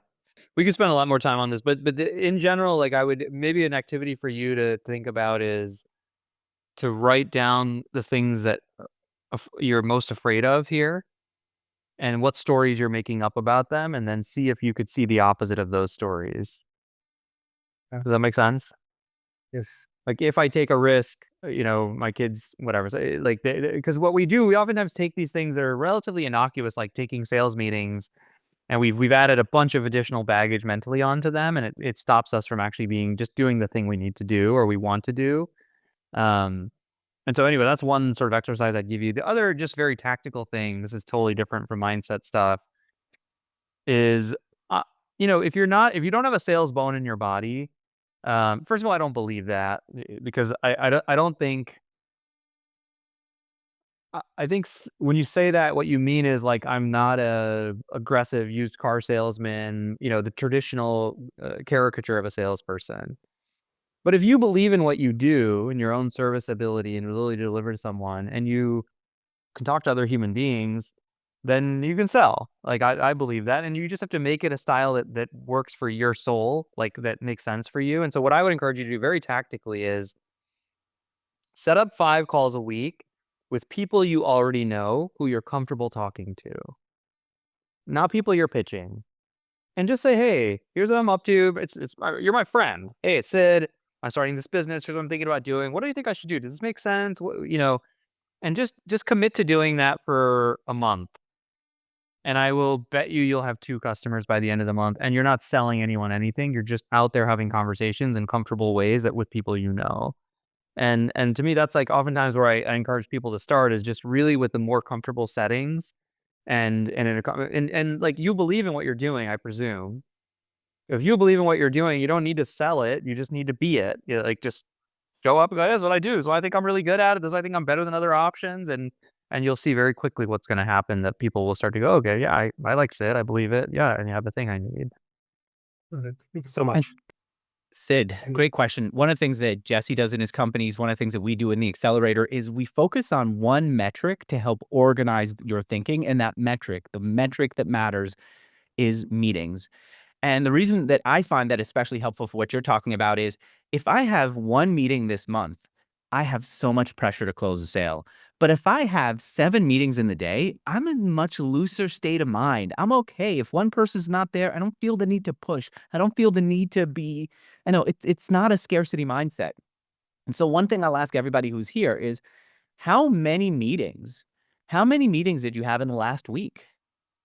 We could spend a lot more time on this, but in general, like maybe an activity for you to think about is to write down the things that you're most afraid of here and what stories you're making up about them, and then see if you could see the opposite of those stories. Does that make sense? Yes. Like if I take a risk, my kids, whatever, so, like, because what we do, we oftentimes take these things that are relatively innocuous, like taking sales meetings, and we've added a bunch of additional baggage mentally onto them, and it stops us from actually just doing the thing we need to do or we want to do. And so anyway, that's one sort of exercise I'd give you. The other just very tactical thing, this is totally different from mindset stuff, is, if you don't have a sales bone in your body, first of all, I don't believe that, because I don't think, I think when you say that, what you mean is like, I'm not a aggressive used car salesman, the traditional caricature of a salesperson. But if you believe in what you do and your own service ability and ability to deliver to someone, and you can talk to other human beings, then you can sell. Like I believe that. And you just have to make it a style that works for your soul, like that makes sense for you. And so what I would encourage you to do very tactically is set up 5 calls a week with people you already know who you're comfortable talking to, not people you're pitching. And just say, hey, here's what I'm up to. You're my friend. Hey, it's Sid. I'm starting this business. Here's what I'm thinking about doing. What do you think I should do? Does this make sense? And just commit to doing that for a month. And I will bet you'll have 2 customers by the end of the month. And you're not selling anyone anything. You're just out there having conversations in comfortable ways that with people you know. And to me, that's like oftentimes where I encourage people to start is just really with the more comfortable settings and like you believe in what you're doing, I presume. If you believe in what you're doing, you don't need to sell it. You just need to be it. Like just show up and go, "This is what I do. So I think I'm really good at it. This is what I think I'm better than other options." And you'll see very quickly what's going to happen that people will start to go, "Okay, yeah, I like Sid. I believe it. Yeah, and you have the thing I need." Thank you so much. Sid, great question. One of the things that Jesse does in his companies, one of the things that we do in the accelerator is we focus on one metric to help organize your thinking. And that metric, the metric that matters, is meetings. And the reason that I find that especially helpful for what you're talking about is if I have one meeting this month, I have so much pressure to close a sale. But if I have 7 meetings in the day, I'm in a much looser state of mind. I'm okay. If one person's not there, I don't feel the need to push. I don't feel the need to be, I know it's not a scarcity mindset. And so one thing I'll ask everybody who's here is how many meetings, how many meetings did you have in the last week?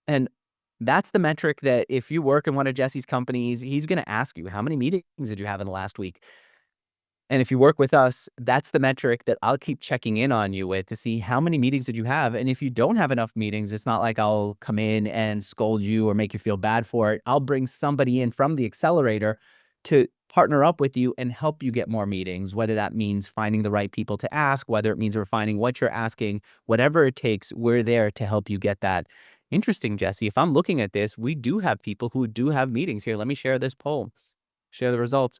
And that's the metric that if you work in one of Jesse's companies, he's going to ask you, how many meetings did you have in the last week? And if you work with us, that's the metric that I'll keep checking in on you with to see how many meetings did you have. And if you don't have enough meetings, it's not like I'll come in and scold you or make you feel bad for it. I'll bring somebody in from the accelerator to partner up with you and help you get more meetings, whether that means finding the right people to ask, whether it means refining what you're asking, whatever it takes, we're there to help you get that. Interesting, Jesse. If I'm looking at this, we do have people who do have meetings here. Let me share this poll, share the results.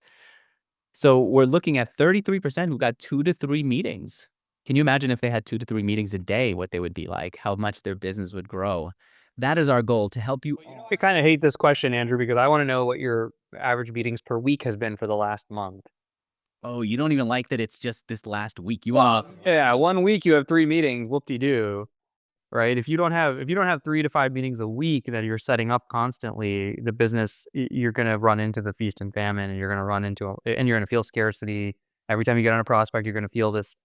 So we're looking at 33% who got 2 to 3 meetings. Can you imagine if they had 2 to 3 meetings a day, what they would be like, how much their business would grow? That is our goal to help you. I kind of hate this question, Andrew, because I want to know what your average meetings per week has been for the last month. Oh, you don't even like that it's just this last week. You want Yeah, 1 week you have 3 meetings, whoop-de-doo. Right? If you don't have 3 to 5 meetings a week that you're setting up constantly, the business you're going to run into the feast and famine, and you're going to run into and you're going to feel scarcity. Every time you get on a prospect, you're going to feel this,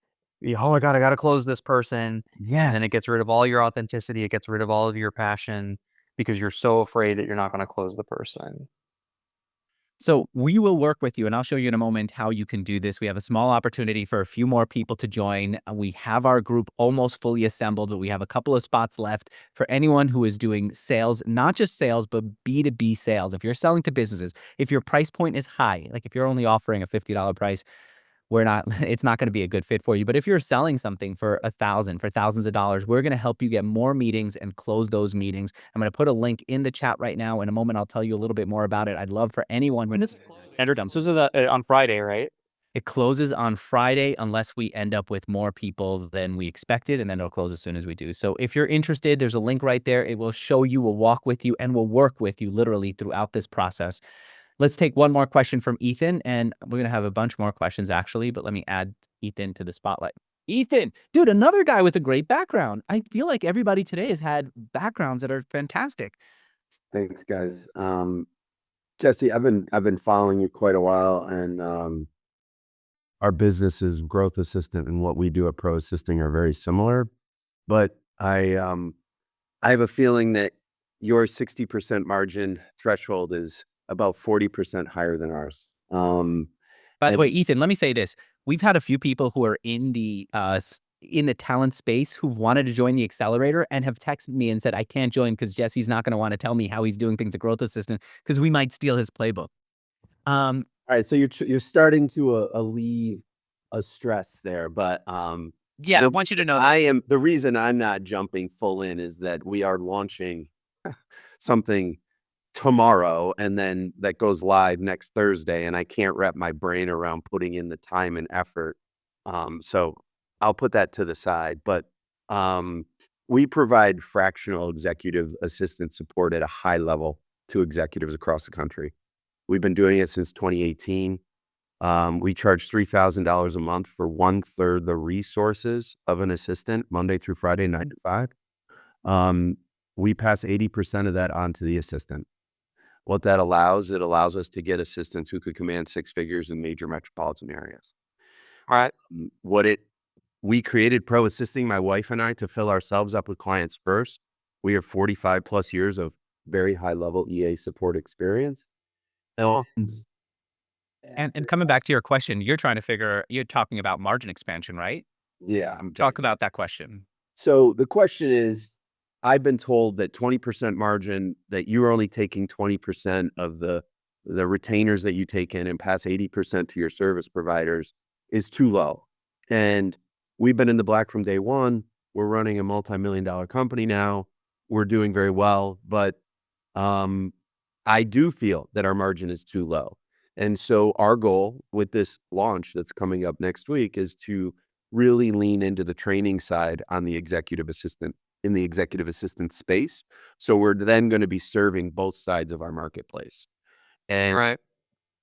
oh my God, I got to close this person. Yeah. And then it gets rid of all your authenticity. It gets rid of all of your passion because you're so afraid that you're not going to close the person. So we will work with you, and I'll show you in a moment how you can do this. We have a small opportunity for a few more people to join. We have our group almost fully assembled, but we have a couple of spots left for anyone who is doing sales, not just sales, but B2B sales. If you're selling to businesses, if your price point is high, like if you're only offering a $50 price, it's not going to be a good fit for you. But if you're selling something for $1,000, for thousands of dollars, we're going to help you get more meetings and close those meetings. I'm going to put a link in the chat right now. In a moment, I'll tell you a little bit more about it. I'd love for anyone. When is Andrew Dumb? So this is on Friday, right? It closes on Friday unless we end up with more people than we expected, and then it'll close as soon as we do. So if you're interested, there's a link right there. It will show you, we'll walk with you, and we'll work with you literally throughout this process. Let's take one more question from Ethan, and we're going to have a bunch more questions actually, but let me add Ethan to the spotlight. Ethan, dude, another guy with a great background. I feel like everybody today has had backgrounds that are fantastic. Thanks, guys. Jesse, I've been following you quite a while, and our business's growth assistant and what we do at Pro Assisting are very similar. But I have a feeling that your 60% margin threshold is about 40% higher than ours. By the way, Ethan, let me say this. We've had a few people who are in the talent space who've wanted to join the accelerator and have texted me and said, I can't join because Jesse's not going to want to tell me how he's doing things at Growth Assistant because we might steal his playbook. All right, so you're starting to alleviate a stress there, but yeah, I want you to know the reason I'm not jumping full in is that we are launching something tomorrow, and then that goes live next Thursday, and I can't wrap my brain around putting in the time and effort. So I'll put that to the side. But we provide fractional executive assistant support at a high level to executives across the country. We've been doing it since 2018. We charge $3,000 a month for 1/3 the resources of an assistant, Monday through Friday, 9 to 5. We pass 80% of that on to the assistant. What that allows, it allows us to get assistants who could command 6 figures in major metropolitan areas. All right. We created Pro Assisting, my wife and I, to fill ourselves up with clients first. We have 45 plus years of very high level EA support experience. And coming back to your question, you're talking about margin expansion, right? Yeah. Talk about that question. So the question is, I've been told that 20% margin, that you're only taking 20% of the retainers that you take in and pass 80% to your service providers is too low. And we've been in the black from day one. We're running a multi-million-dollar company now. We're doing very well, but I do feel that our margin is too low. And so our goal with this launch that's coming up next week is to really lean into the training side on the executive assistant, in the executive assistant space. So we're then going to be serving both sides of our marketplace. And Right.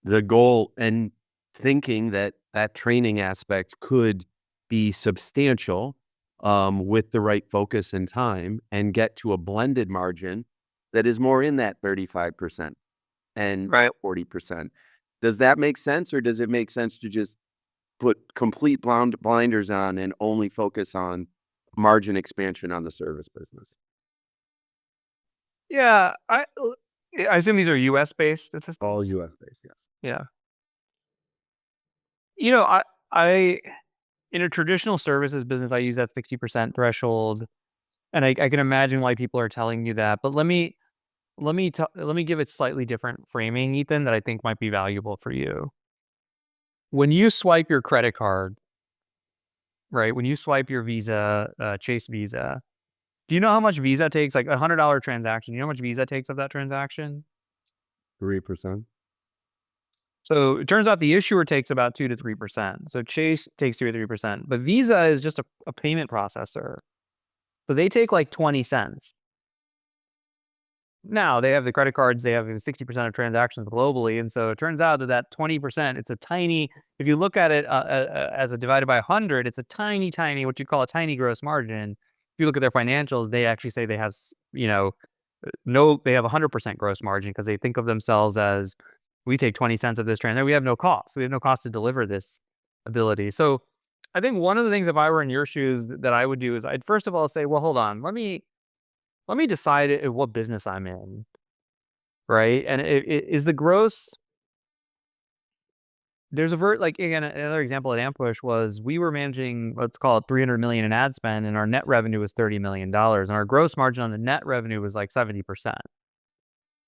the goal, and thinking that that training aspect could be substantial with the right focus and time, and get to a blended margin that is more in that 35% and Right. 40%. Does that make sense, or does it make sense to just put complete blinders on and only focus on margin expansion on the service business? Yeah. I assume these are US based statistics. All US based, yes. Yeah. You know, I in a traditional services business, I use that 60% threshold, and I can imagine why people are telling you that. But let me give it slightly different framing, Ethan, that I think might be valuable for you. When you swipe your credit card, right? When you swipe your Visa, Chase Visa, do you know how much Visa takes? Like $100 transaction. You know how much Visa takes of that transaction? 3%. So it turns out the issuer takes about 2 to 3%. So Chase takes 2 to 3%, but Visa is just a payment processor. So they take like 20 cents. Now they have the credit cards, they have 60% of transactions globally. And so it turns out that 20%, it's a tiny, if you look at it as a divided by 100, it's a tiny, what you call a tiny gross margin. If you look at their financials, they actually say they have, they have 100% gross margin, because they think of themselves as, we take 20 cents of this transaction. We have no cost. We have no cost to deliver this ability. So I think one of the things, if I were in your shoes, that I would do is I'd first of all say, well, hold on, let me decide what business I'm in, right? And is the gross. There's like, again, another example at Ampush was, we were managing, let's call it 300 million in ad spend, and our net revenue was $30 million, and our gross margin on the net revenue was like 70%.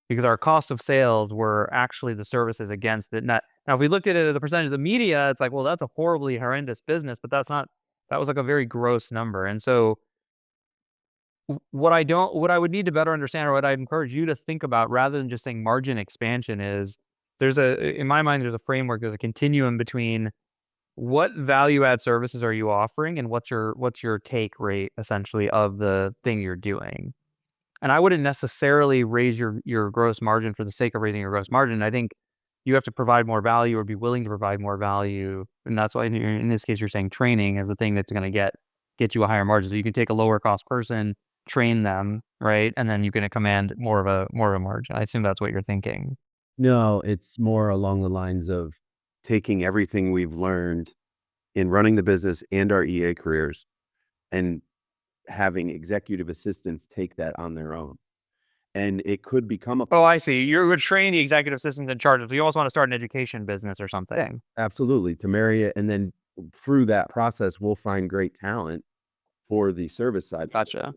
Because our cost of sales were actually the services against the net. Now, if we looked at it as a percentage of the media, it's like, well, that's a horribly horrendous business, but that was like a very gross number. And so what I would need to better understand, or what I'd encourage you to think about, rather than just saying margin expansion, is in my mind, there's a framework, there's a continuum between what value add services are you offering, and what's your take rate essentially of the thing you're doing. And I wouldn't necessarily raise your gross margin for the sake of raising your gross margin. I think you have to provide more value, or be willing to provide more value. And that's why in this case, you're saying training is the thing that's going to get you a higher margin. So you can take a lower cost person, train them, right? And then you're going to command more of a margin. I assume that's what you're thinking. No, it's more along the lines of taking everything we've learned in running the business and our EA careers, and having executive assistants take that on their own. And it could become a. Oh, I see. You're going to train the executive assistants in charge of. You also want to start an education business or something. Absolutely, to marry it. And then through that process, we'll find great talent for the service side. Gotcha.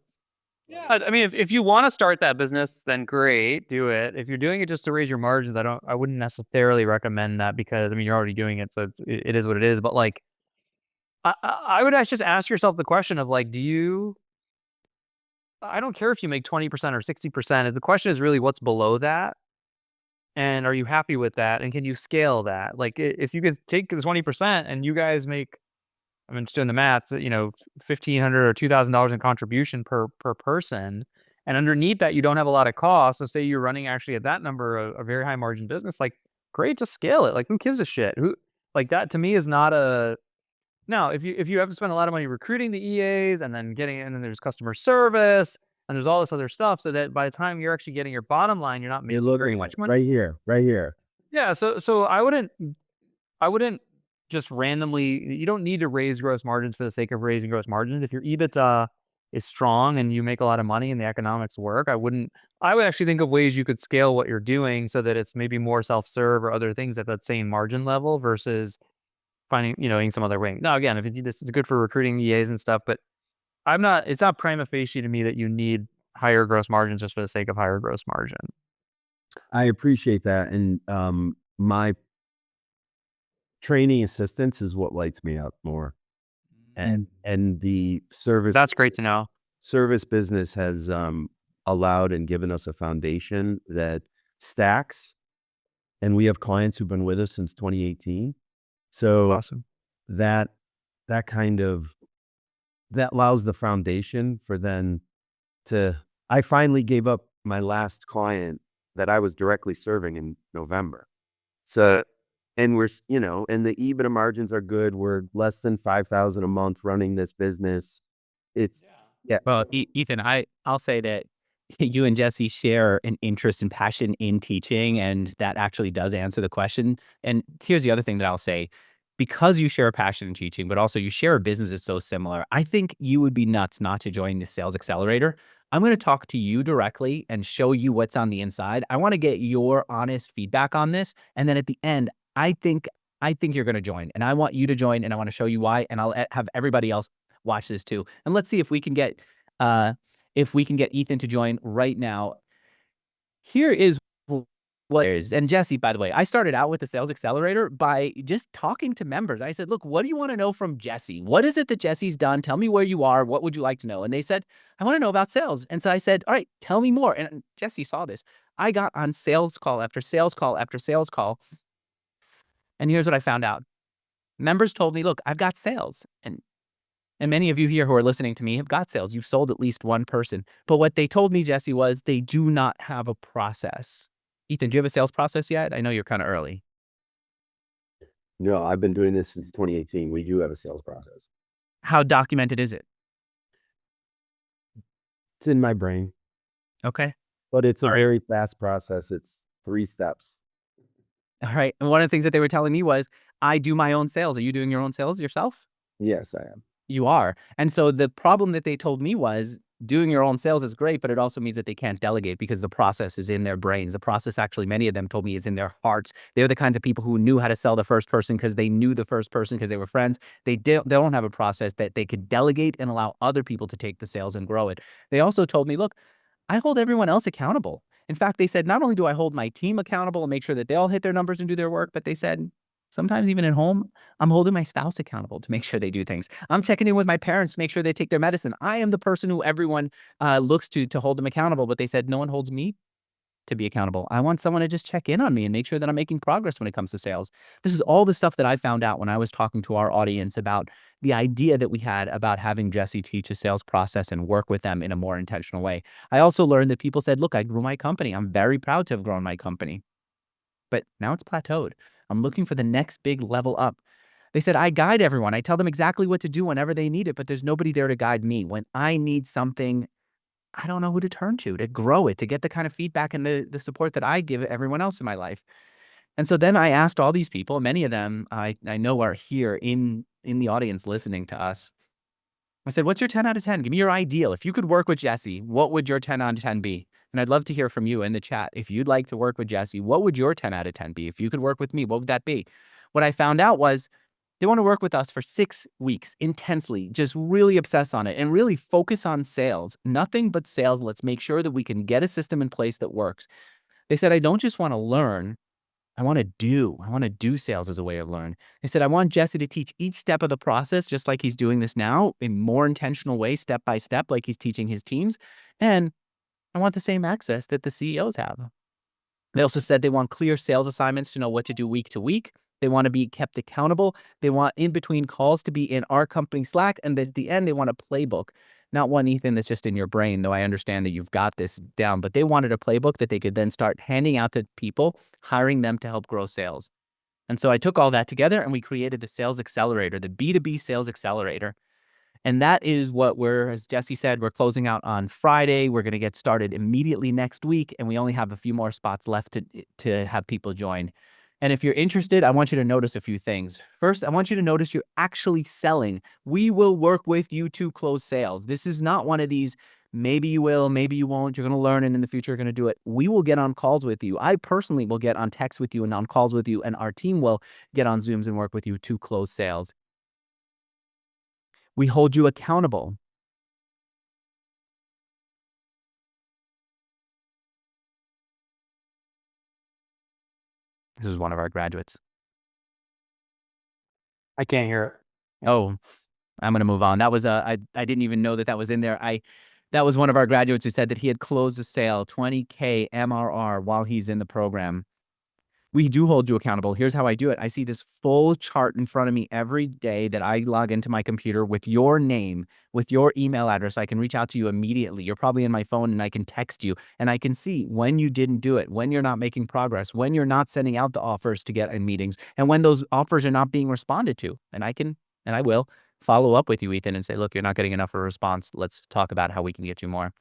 Yeah, I mean, if you want to start that business, then great, do it. If you're doing it just to raise your margins, I wouldn't necessarily recommend that, because I mean, you're already doing it, so it is what it is. But like, I would just ask yourself the question of like, do you? I don't care if you make 20% or 60%. The question is really what's below that. And are you happy with that? And can you scale that? Like if you could take the 20% and you guys make, I'm just doing the math, $1,500 or $2,000 in contribution per person. And underneath that, you don't have a lot of costs. So say you're running actually at that number, a very high margin business, like great, just scale it. Like who gives a shit? Who like that to me is not a now, if you have to spend a lot of money recruiting the EAs and then then there's customer service and there's all this other stuff, so that by the time you're actually getting your bottom line, you're not You're making very looking much at money. right here, right here. Yeah, so I wouldn't just randomly. You don't need to raise gross margins for the sake of raising gross margins. If your EBITDA is strong and you make a lot of money and the economics work, I would actually think of ways you could scale what you're doing so that it's maybe more self-serve or other things at that same margin level versus finding, in some other way. Now, again, this is good for recruiting EAs and stuff, but it's not prima facie to me that you need higher gross margins just for the sake of higher gross margin. I appreciate that. And my training assistance is what lights me up more. And the That's great to know. service business has allowed and given us a foundation that stacks. And we have clients who've been with us since 2018. So Awesome. that kind of that allows the foundation for then I finally gave up my last client that I was directly serving in November. So, and we're, and the EBITDA margins are good. We're less than 5,000 a month running this business. It's, yeah. Well, Ethan, I'll say that you and Jesse share an interest and passion in teaching, and that actually does answer the question. And here's the other thing that I'll say. Because you share a passion in teaching, but also you share a business that's so similar, I think you would be nuts not to join the Sales Accelerator. I'm going to talk to you directly and show you what's on the inside. I want to get your honest feedback on this. And then at the end, I think you're going to join, and I want you to join, and I want to show you why. And I'll have everybody else watch this too. And let's see if we can get Ethan to join right now. Here is what is, and Jesse, by the way, I started out with the Sales Accelerator by just talking to members. I said, look, what do you want to know from Jesse? What is it that Jesse's done? Tell me where you are. What would you like to know? And they said, I want to know about sales. And so I said, all right, tell me more. And Jesse saw this. I got on sales call after sales call after sales call. And here's what I found out. Members told me, look, I've got sales. And many of you here who are listening to me have got sales. You've sold at least one person. But what they told me, Jesse, was they do not have a process. Ethan, do you have a sales process yet? I know you're kind of early. No, I've been doing this since 2018. We do have a sales process. How documented is it? It's in my brain, Okay. but it's a All right. very fast process. It's 3 steps. All right. And one of the things that they were telling me was, I do my own sales. Are you doing your own sales yourself? Yes, I am. You are. And so the problem that they told me was doing your own sales is great, but it also means that they can't delegate because the process is in their brains. The process, actually, many of them told me, is in their hearts. They're the kinds of people who knew how to sell the first person because they knew the first person because they were friends. They don't have a process that they could delegate and allow other people to take the sales and grow it. They also told me, look, I hold everyone else accountable. In fact, they said, not only do I hold my team accountable and make sure that they all hit their numbers and do their work, but they said, sometimes even at home, I'm holding my spouse accountable to make sure they do things. I'm checking in with my parents to make sure they take their medicine. I am the person who everyone looks to hold them accountable. But they said, no one holds me to be accountable. I want someone to just check in on me and make sure that I'm making progress when it comes to sales. This is all the stuff that I found out when I was talking to our audience about the idea that we had about having Jesse teach a sales process and work with them in a more intentional way. I also learned that people said, look, I grew my company. I'm very proud to have grown my company. But now it's plateaued. I'm looking for the next big level up. They said, I guide everyone. I tell them exactly what to do whenever they need it, but there's nobody there to guide me. When I need something, I don't know who to turn to grow it, to get the kind of feedback and the support that I give everyone else in my life. And so then I asked all these people, many of them I know are here in the audience listening to us. I said, what's your 10 out of 10? Give me your ideal. If you could work with Jesse, what would your 10 out of 10 be? And I'd love to hear from you in the chat. If you'd like to work with Jesse, what would your 10 out of 10 be? If you could work with me, what would that be? What I found out was they want to work with us for 6 weeks intensely, just really obsess on it and really focus on sales. Nothing but sales. Let's make sure that we can get a system in place that works. They said, I don't just want to learn. I want to do sales as a way of learn. I said, I want Jesse to teach each step of the process, just like he's doing this now, in more intentional way, step by step, like he's teaching his teams. And I want the same access that the CEOs have. They also said they want clear sales assignments to know what to do week to week. They want to be kept accountable. They want in between calls to be in our company Slack. And at the end, they want a playbook. Not one, Ethan, that's just in your brain, though I understand that you've got this down, but they wanted a playbook that they could then start handing out to people, hiring them to help grow sales. And so I took all that together and we created the sales accelerator, the B2B sales accelerator. And that is what as Jesse said, we're closing out on Friday. We're going to get started immediately next week. And we only have a few more spots left to have people join. And if you're interested, I want you to notice a few things. First, I want you to notice you're actually selling. We will work with you to close sales. This is not one of these, maybe you will, maybe you won't. You're going to learn and in the future you're going to do it. We will get on calls with you. I personally will get on text with you and on calls with you. And our team will get on Zooms and work with you to close sales. We hold you accountable. This is one of our graduates. I can't hear it. Oh, I'm going to move on. That was I didn't even know that was in there. That was one of our graduates who said that he had closed a sale, 20K MRR, while he's in the program. We do hold you accountable. Here's how I do it. I see this full chart in front of me every day that I log into my computer with your name, with your email address. I can reach out to you immediately. You're probably in my phone and I can text you and I can see when you didn't do it, when you're not making progress, when you're not sending out the offers to get in meetings, and when those offers are not being responded to. And I will follow up with you, Ethan, and say, look, you're not getting enough of a response. Let's talk about how we can get you more.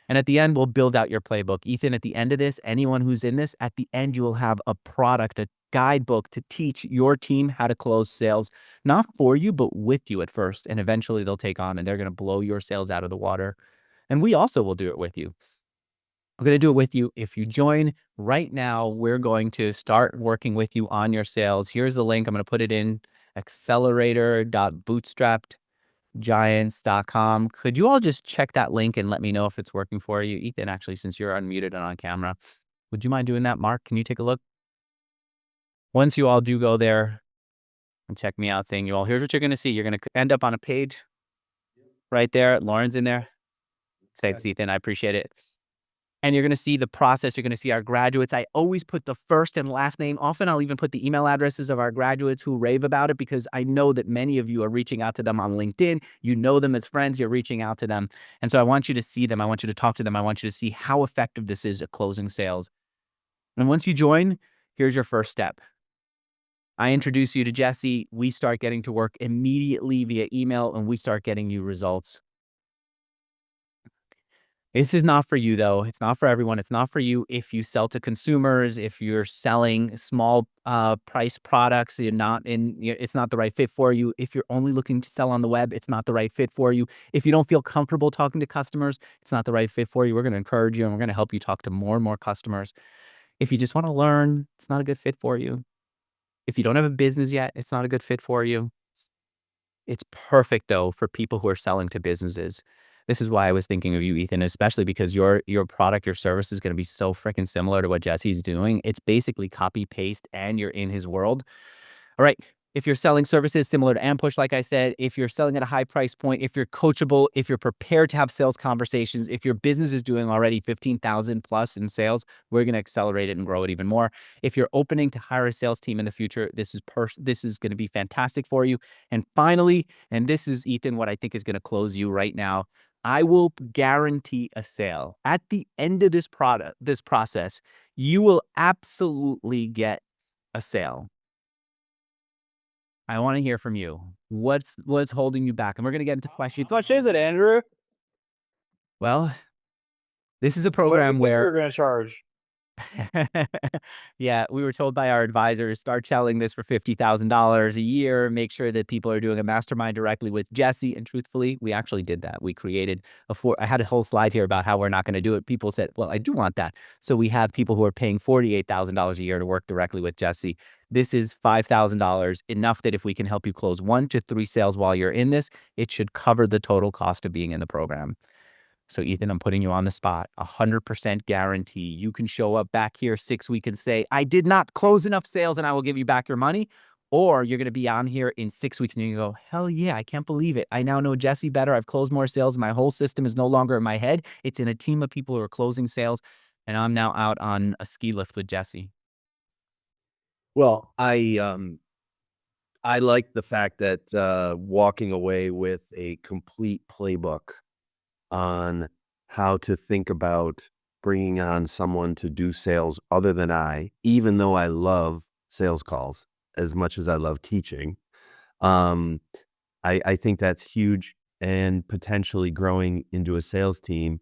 And at the end, we'll build out your playbook. Ethan, at the end of this, anyone who's in this, at the end, you will have a product, a guidebook to teach your team how to close sales, not for you, but with you at first. And eventually they'll take on and they're going to blow your sales out of the water. And we also will do it with you. We're going to do it with you. If you join right now, we're going to start working with you on your sales. Here's the link. I'm going to put it in accelerator.bootstrapgiants.com. Could you all just check that link and let me know if it's working for you? Ethan, actually, since you're unmuted and on camera, would you mind doing that? Mark, can you take a look? Once you all do go there and check me out, saying you all, here's what you're going to see. You're going to end up on a page right there. Lauren's in there. Thanks, Ethan. I appreciate it. And you're going to see the process. You're going to see our graduates. I always put the first and last name. Often I'll even put the email addresses of our graduates who rave about it, because I know that many of you are reaching out to them on LinkedIn. You know them as friends. You're reaching out to them. And so I want you to see them. I want you to talk to them. I want you to see how effective this is at closing sales. And once you join, here's your first step. I introduce you to Jesse. We start getting to work immediately via email, and we start getting you results. This is not for you, though. It's not for everyone. It's not for you if you sell to consumers, if you're selling small price products, it's not the right fit for you. If you're only looking to sell on the web, it's not the right fit for you. If you don't feel comfortable talking to customers, it's not the right fit for you. We're going to encourage you and we're going to help you talk to more and more customers. If you just want to learn, it's not a good fit for you. If you don't have a business yet, it's not a good fit for you. It's perfect, though, for people who are selling to businesses. This is why I was thinking of you, Ethan, especially because your product, your service is going to be so freaking similar to what Jesse's doing. It's basically copy paste and you're in his world. All right. If you're selling services similar to Ampush, like I said, if you're selling at a high price point, if you're coachable, if you're prepared to have sales conversations, if your business is doing already 15,000 plus in sales, we're going to accelerate it and grow it even more. If you're opening to hire a sales team in the future, this is going to be fantastic for you. And finally, and this is, Ethan, what I think is going to close you right now, I will guarantee a sale. At the end of this process, you will absolutely get a sale. I want to hear from you. What's holding you back? And we're going to get into questions. How much is it, Andrew? Well, this is a program where we're going to charge. Yeah, we were told by our advisors, start selling this for $50,000 a year. Make sure that people are doing a mastermind directly with Jesse. And truthfully, we actually did that. We created I had a whole slide here about how we're not going to do it. People said, well, I do want that. So we have people who are paying $48,000 a year to work directly with Jesse. This is $5,000, enough that if we can help you close 1 to 3 sales while you're in this, it should cover the total cost of being in the program. So Ethan, I'm putting you on the spot. 100% guarantee. You can show up back here 6 weeks and say, I did not close enough sales and I will give you back your money. Or you're going to be on here in 6 weeks and you go, hell yeah, I can't believe it. I now know Jesse better. I've closed more sales. My whole system is no longer in my head. It's in a team of people who are closing sales. And I'm now out on a ski lift with Jesse. Well, I like the fact that walking away with a complete playbook on how to think about bringing on someone to do sales other than I, even though I love sales calls as much as I love teaching. Um, I think that's huge and potentially growing into a sales team.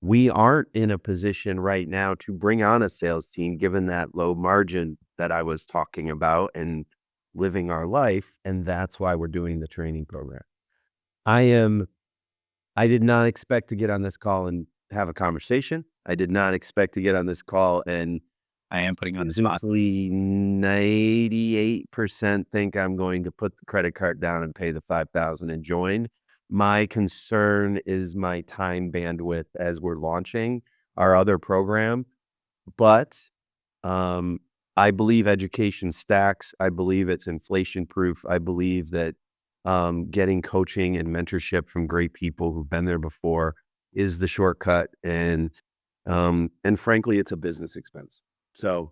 We aren't in a position right now to bring on a sales team given that low margin that I was talking about and living our life. And that's why we're doing the training program. I did not expect to get on this call and have a conversation. I did not expect to get on this call and I am putting you on the spot. honestly 98% think I'm going to put the credit card down and pay the 5,000 and join. My concern is my time bandwidth as we're launching our other program. But I believe education stacks. I believe it's inflation proof. I believe that getting coaching and mentorship from great people who've been there before is the shortcut. And frankly, it's a business expense. So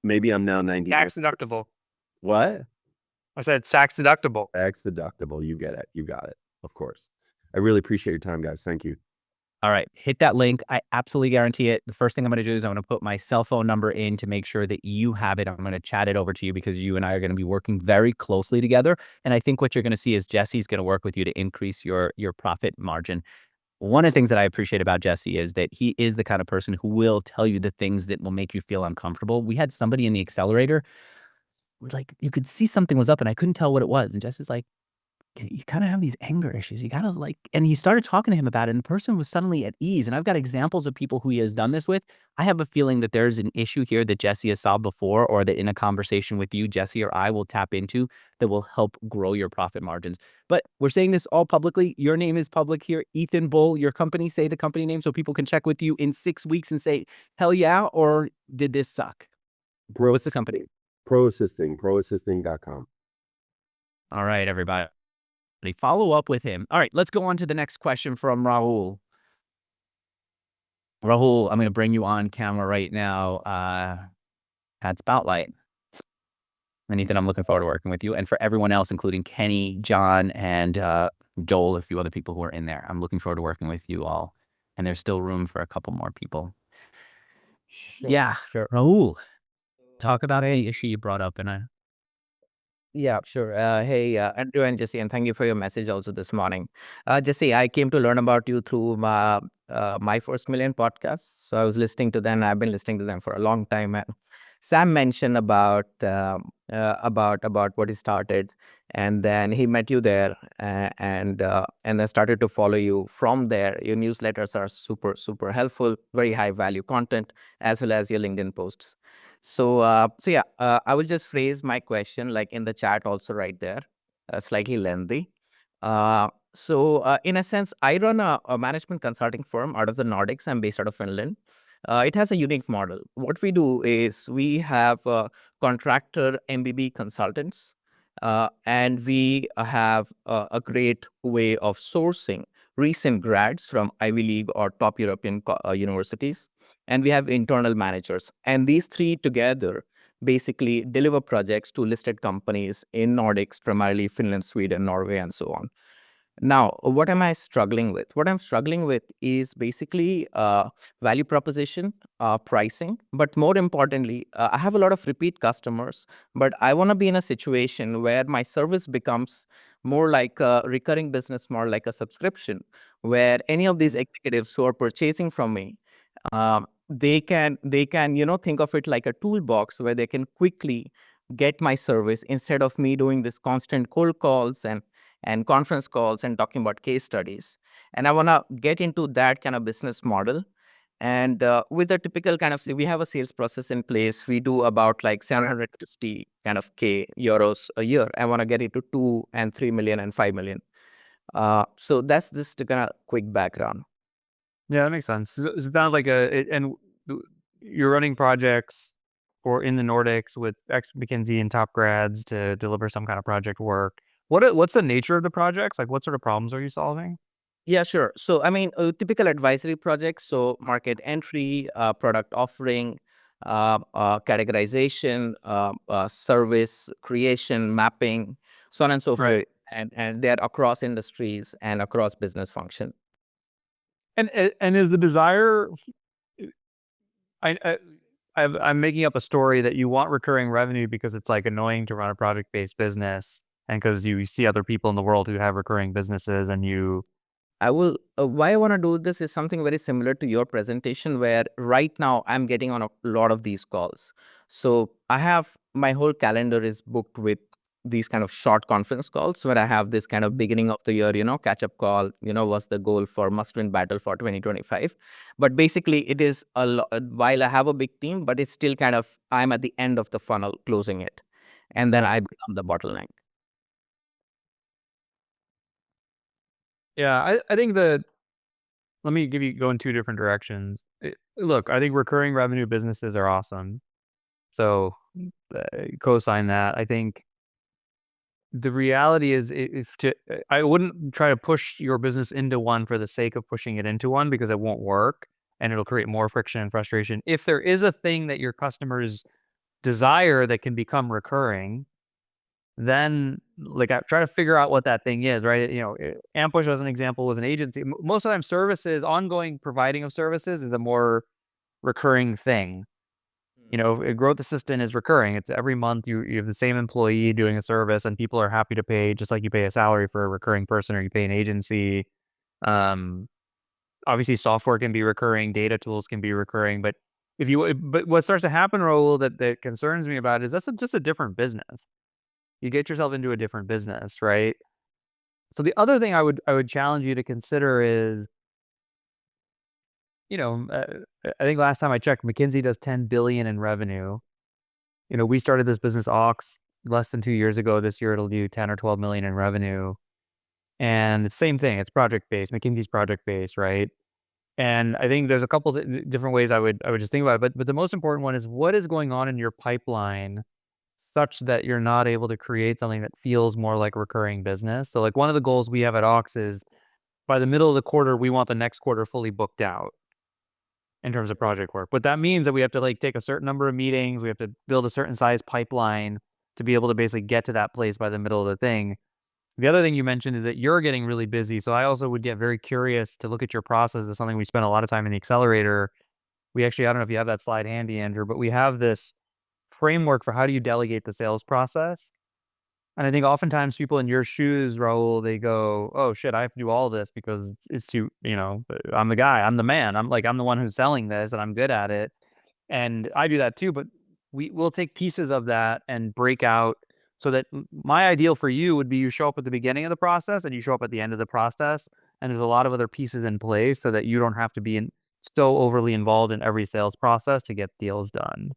maybe I'm now 90. Tax deductible. What? I said tax deductible. Tax deductible. You get it. You got it. Of course. I really appreciate your time, guys. Thank you. All right, hit that link. I absolutely guarantee it. The first thing I'm going to do is I'm going to put my cell phone number in to make sure that you have it. I'm going to chat it over to you because you and I are going to be working very closely together. And I think what you're going to see is Jesse's going to work with you to increase your profit margin. One of the things that I appreciate about Jesse is that he is the kind of person who will tell you the things that will make you feel uncomfortable. We had somebody in the accelerator, like you could see something was up and I couldn't tell what it was. And Jesse's like, you kind of have these anger issues. You gotta and he started talking to him about it and the person was suddenly at ease. And I've got examples of people who he has done this with. I have a feeling that there's an issue here that Jesse has solved before, or that in a conversation with you, Jesse or I will tap into that will help grow your profit margins. But we're saying this all publicly. Your name is public here. Ethan Bull, your company, say the company name so people can check with you in 6 weeks and say, hell yeah, or did this suck? What's the company? Proassisting.com. All right, everybody. Follow up with him. All right, let's go on to the next question from Rahul. Rahul, I'm going to bring you on camera right now at Spotlight. And Ethan, I'm looking forward to working with you. And for everyone else, including Kenny, John, and Joel, a few other people who are in there, I'm looking forward to working with you all. And there's still room for a couple more people. Yeah, Sure. Rahul, talk about any issue you brought up. And Yeah, sure. Hey, Andrew and Jesse, and thank you for your message also this morning. Jesse, I came to learn about you through my First Million podcast. So I was listening to them. I've been listening to them for a long time. And Sam mentioned about what he started, and then he met you there, and then started to follow you from there. Your newsletters are super helpful, very high value content, as well as your LinkedIn posts. So, yeah, I will just phrase my question like in the chat also right there, slightly lengthy. In a sense, I run a management consulting firm out of the Nordics. I'm based out of Finland. It has a unique model. What we do is we have contractor MBB consultants, and we have a great way of sourcing recent grads from Ivy League or top European universities. And we have internal managers. And these three together basically deliver projects to listed companies in Nordics, primarily Finland, Sweden, Norway, and so on. Now, what am I struggling with? What I'm struggling with is basically value proposition, pricing, but more importantly, I have a lot of repeat customers, but I want to be in a situation where my service becomes more like a recurring business, more like a subscription, where any of these executives who are purchasing from me, they can think of it like a toolbox where they can quickly get my service instead of me doing this constant cold calls and conference calls and talking about case studies. And I want to get into that kind of business model. And with a typical kind of, we have a sales process in place. We do about like 750 kind of K euros a year. I want to get it to 2 and 3 million and 5 million. So that's just a kind of quick background. Yeah, that makes sense. So it's not like you're running projects or in the Nordics with ex McKinsey and top grads to deliver some kind of project work. What's the nature of the projects? Like, what sort of problems are you solving? Yeah, sure. So, I mean, typical advisory projects, so market entry, product offering, categorization, service creation, mapping, so on and so forth. Right. And they're across industries and across business function. And is the desire I I'm making up a story that you want recurring revenue because it's, like, annoying to run a project-based business and because you see other people in the world who have recurring businesses and you I will, why I want to do this is something very similar to your presentation, where right now I'm getting on a lot of these calls. So I have my whole calendar is booked with these kind of short conference calls where I have this kind of beginning of the year, catch up call, what's the goal for must win battle for 2025. But basically, it is while I have a big team, but it's still kind of, I'm at the end of the funnel closing it. And then Right. I become the bottleneck. Yeah, I think that let me go in 2 different directions. Look, I think recurring revenue businesses are awesome. So, co-sign that. I think the reality is I wouldn't try to push your business into one for the sake of pushing it into one because it won't work and it'll create more friction and frustration. If there is a thing that your customers desire that can become recurring, then like I try to figure out what that thing is, right? Ampush as an example was an agency. Most of the time, services, ongoing providing of services is a more recurring thing. A growth assistant is recurring. It's every month you have the same employee doing a service and people are happy to pay just like you pay a salary for a recurring person or you pay an agency. Um, Obviously software can be recurring, data tools can be recurring, but what starts to happen, Raul, that concerns me about is just a different business. You get yourself into a different business, right? So the other thing I would challenge you to consider is, you know, uh, I think last time I checked, McKinsey does 10 billion in revenue. We started this business Ox less than 2 years ago. This year it'll do 10 or 12 million in revenue. And it's same thing. It's project based. McKinsey's project based, right? And I think there's a couple different ways I would just think about it. But the most important one is what is going on in your pipeline such that you're not able to create something that feels more like recurring business. So like one of the goals we have at Ox is by the middle of the quarter, we want the next quarter fully booked out in terms of project work. But that means that we have to like take a certain number of meetings, we have to build a certain size pipeline to be able to basically get to that place by the middle of the thing. The other thing you mentioned is that you're getting really busy. So I also would get very curious to look at your process. That's something we spend a lot of time in the accelerator. We actually, I don't know if you have that slide handy, Andrew, but we have this framework for how do you delegate the sales process. And I think oftentimes people in your shoes, Raul, they go, "Oh shit, I have to do all this because it's too, I'm the guy, I'm the man, I'm the one who's selling this and I'm good at it." And I do that too, but we'll take pieces of that and break out so that my ideal for you would be you show up at the beginning of the process and you show up at the end of the process. And there's a lot of other pieces in place so that you don't have to be so overly involved in every sales process to get deals done.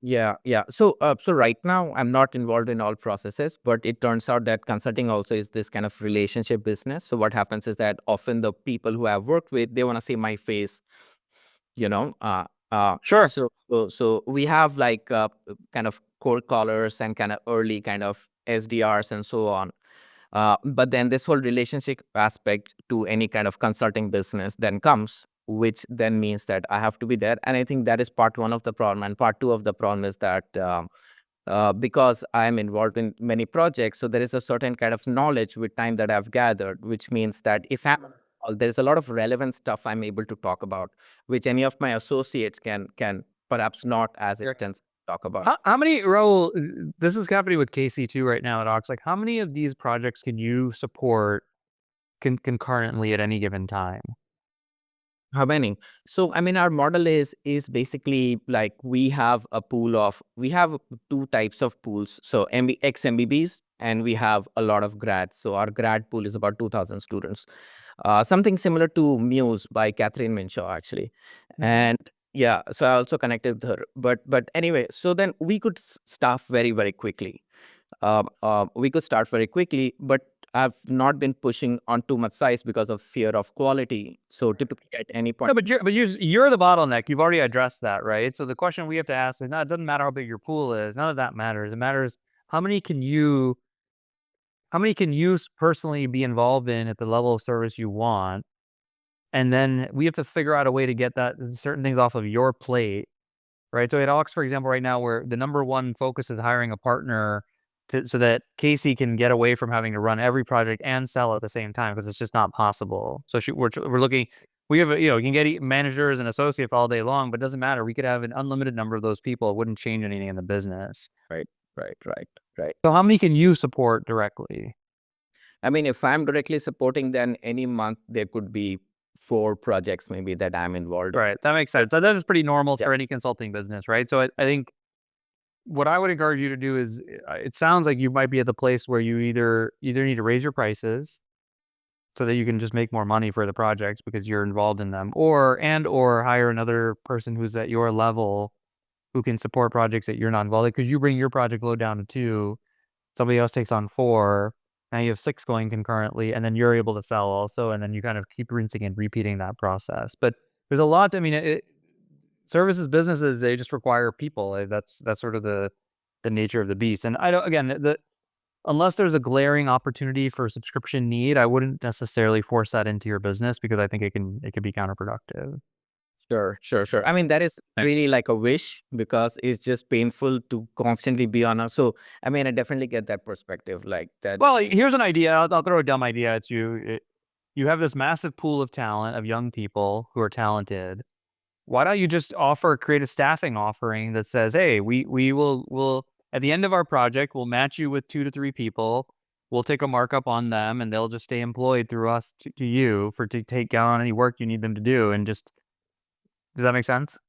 Yeah, yeah. So right now I'm not involved in all processes, but it turns out that consulting also is this kind of relationship business. So what happens is that often the people who I've worked with, they want to see my face, you know. Sure. So we have like kind of cold callers and kind of early kind of SDRs and so on. But then this whole relationship aspect to any kind of consulting business then comes, which then means that I have to be there. And I think that is part one of the problem. And part two of the problem is that because I'm involved in many projects, so there is a certain kind of knowledge with time that I've gathered, which means that if there's a lot of relevant stuff I'm able to talk about, which any of my associates can perhaps not as extensively talk about. How many, Raul, this is happening with Casey too right now at Ox. Like, how many of these projects can you support concurrently at any given time? How many? So, I mean, our model is basically like we have two types of pools. So, ex MBBs and we have a lot of grads. So, our grad pool is about 2,000 students. Something similar to Muse by Catherine Minshaw, actually. And yeah, so I also connected with her. But anyway, so then we could staff very, very quickly. We could start very quickly, but I've not been pushing on too much size because of fear of quality. So typically at any point, No, but you're the bottleneck. You've already addressed that, right? So the question we have to ask is, no, it doesn't matter how big your pool is. None of that matters. It matters how many can you personally be involved in at the level of service you want, and then we have to figure out a way to get that certain things off of your plate, right? So at Alex, for example, right now, where the number one focus is hiring a partner so that Casey can get away from having to run every project and sell at the same time, because it's just not possible. So we're looking. We have, you can get managers and associates all day long, but it doesn't matter. We could have an unlimited number of those people. It wouldn't change anything in the business. right, right, right, right. So how many can you support directly? I mean, if I'm directly supporting, then any month there could be 4 projects maybe that I'm involved in. Right. That makes sense. So that is pretty normal Yeah. for any consulting business, right? So I think what I would encourage you to do is, it sounds like you might be at the place where you either need to raise your prices so that you can just make more money for the projects because you're involved in them, or hire another person who's at your level who can support projects that you're not involved in, because you bring your project load down to 2, somebody else takes on 4, now you have 6 going concurrently, and then you're able to sell also, and then you kind of keep rinsing and repeating that process. But there's a lot. I mean, services businesses, they just require people. That's sort of the nature of the beast. And I don't, again, unless there's a glaring opportunity for a subscription need, I wouldn't necessarily force that into your business, because I think it can be counterproductive. Sure, sure, sure. I mean, that is really like a wish, because it's just painful to constantly be on a. So, I mean, I definitely get that perspective, like that. Well, here's an idea. I'll throw a dumb idea at you. You have this massive pool of talent, of young people who are talented. Why don't you just create a staffing offering that says, hey, we'll at the end of our project, we'll match you with 2 to 3 people. We'll take a markup on them, and they'll just stay employed through us to you to take on any work you need them to do. And just, does that make sense?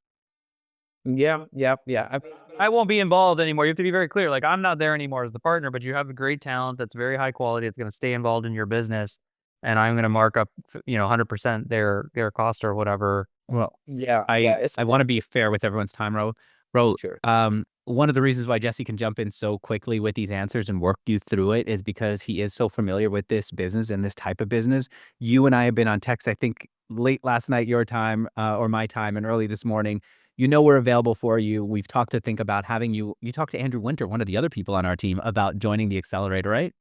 Yeah, yeah, yeah. I won't be involved anymore. You have to be very clear. Like, I'm not there anymore as the partner, but you have a great talent that's very high quality. It's going to stay involved in your business, and I'm going to mark up, 100% their cost or whatever. Well, Yeah, I want to be fair with everyone's time, Ro. Sure. One of the reasons why Jesse can jump in so quickly with these answers and work you through it is because he is so familiar with this business and this type of business. You and I have been on text, I think, late last night, your time, or my time, and early this morning. We're available for you. We've talked to think about having you. You talked to Andrew Winter, one of the other people on our team, about joining the accelerator, right?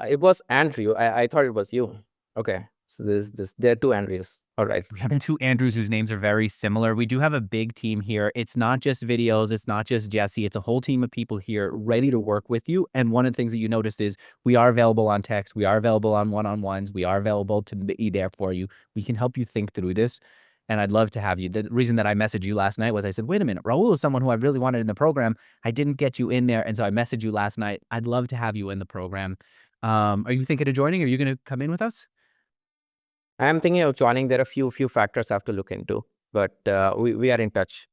It was Andrew. I thought it was you. Okay. So there are 2 Andrews. All right. We have 2 Andrews whose names are very similar. We do have a big team here. It's not just videos. It's not just Jesse. It's a whole team of people here ready to work with you. And one of the things that you noticed is we are available on text. We are available on one-on-ones. We are available to be there for you. We can help you think through this. And I'd love to have you. The reason that I messaged you last night was I said, wait a minute, Raul is someone who I really wanted in the program. I didn't get you in there. And so I messaged you last night. I'd love to have you in the program. Are you thinking of joining? Are you going to come in with us? I'm thinking of joining. There are a few factors I have to look into, but we are in touch.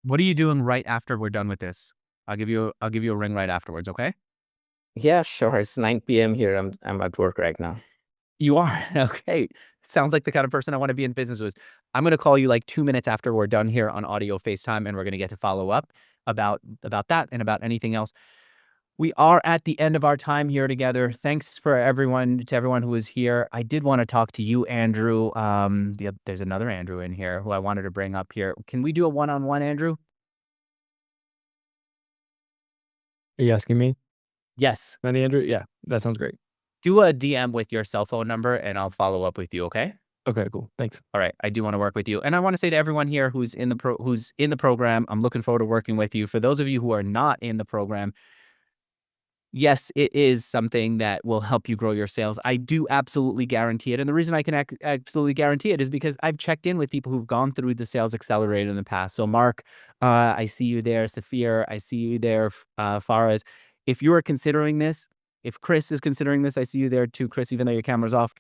What are you doing right after we're done with this? I'll give you a ring right afterwards, okay? Yeah, sure. It's 9 p.m. here. I'm at work right now. You are? Okay. Sounds like the kind of person I want to be in business with. I'm going to call you like 2 minutes after we're done here on audio FaceTime, and we're going to get to follow up about that and about anything else. We are at the end of our time here together. Thanks to everyone who was here. I did want to talk to you, Andrew. There's another Andrew in here who I wanted to bring up here. Can we do a one-on-one, Andrew? Are you asking me? Yes. Andrew? Yeah, that sounds great. Do a DM with your cell phone number, and I'll follow up with you, okay? Okay, cool. Thanks. All right. I do want to work with you. And I want to say to everyone here who's in the program, I'm looking forward to working with you. For those of you who are not in the program, yes, it is something that will help you grow your sales. I do absolutely guarantee it. And the reason I can absolutely guarantee it is because I've checked in with people who've gone through the sales accelerator in the past. So Mark, I see you there. Safir, I see you there. Faraz, if you are considering this, if Chris is considering this, I see you there too, Chris, even though your camera's off.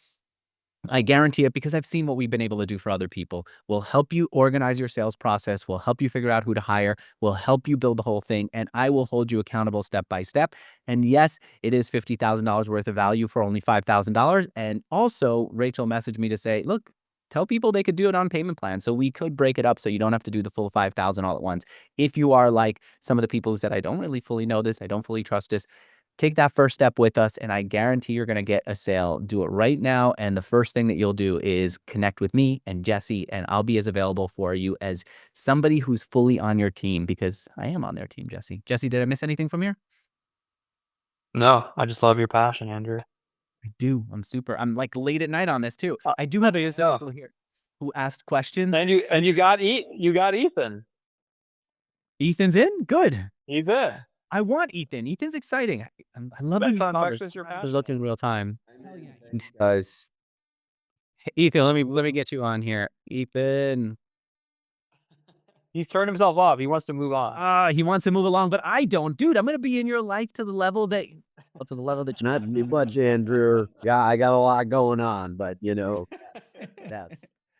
I guarantee it, because I've seen what we've been able to do for other people. We'll help you organize your sales process. We'll help you figure out who to hire. We'll help you build the whole thing. And I will hold you accountable step by step. And yes, it is $50,000 worth of value for only $5,000. And also, Rachel messaged me to say, look, tell people they could do it on payment plan. So we could break it up so you don't have to do the full $5,000 all at once. If you are like some of the people who said, I don't really fully know this, I don't fully trust this, take that first step with us, and I guarantee you're going to get a sale. Do it right now. And the first thing that you'll do is connect with me and Jesse, and I'll be as available for you as somebody who's fully on your team, because I am on their team, Jesse. Jesse, did I miss anything from here? No, I just love your passion, Andrew. I do. I'm like late at night on this too. I do have people here who asked questions. And you got Ethan. Ethan's in? Good. He's in. I want Ethan. Ethan's exciting. I love these numbers. Your I was passion. looking real time. Thanks, guys. Ethan, let me get you on here. Ethan. He's turned himself off. He wants to move on. He wants to move along, but I don't. Dude, I'm gonna be in your life to the level that Not too much, Andrew. Yeah, I got a lot going on, but yes.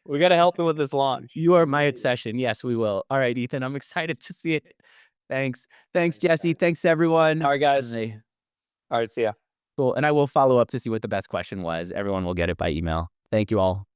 We got to help him with this launch. you are my obsession. Yes, we will. All right, Ethan, I'm excited to see it. Thanks. Thanks, Jesse. Thanks, everyone. All right, guys. Bye. All right, see ya. Cool. And I will follow up to see what the best question was. Everyone will get it by email. Thank you all.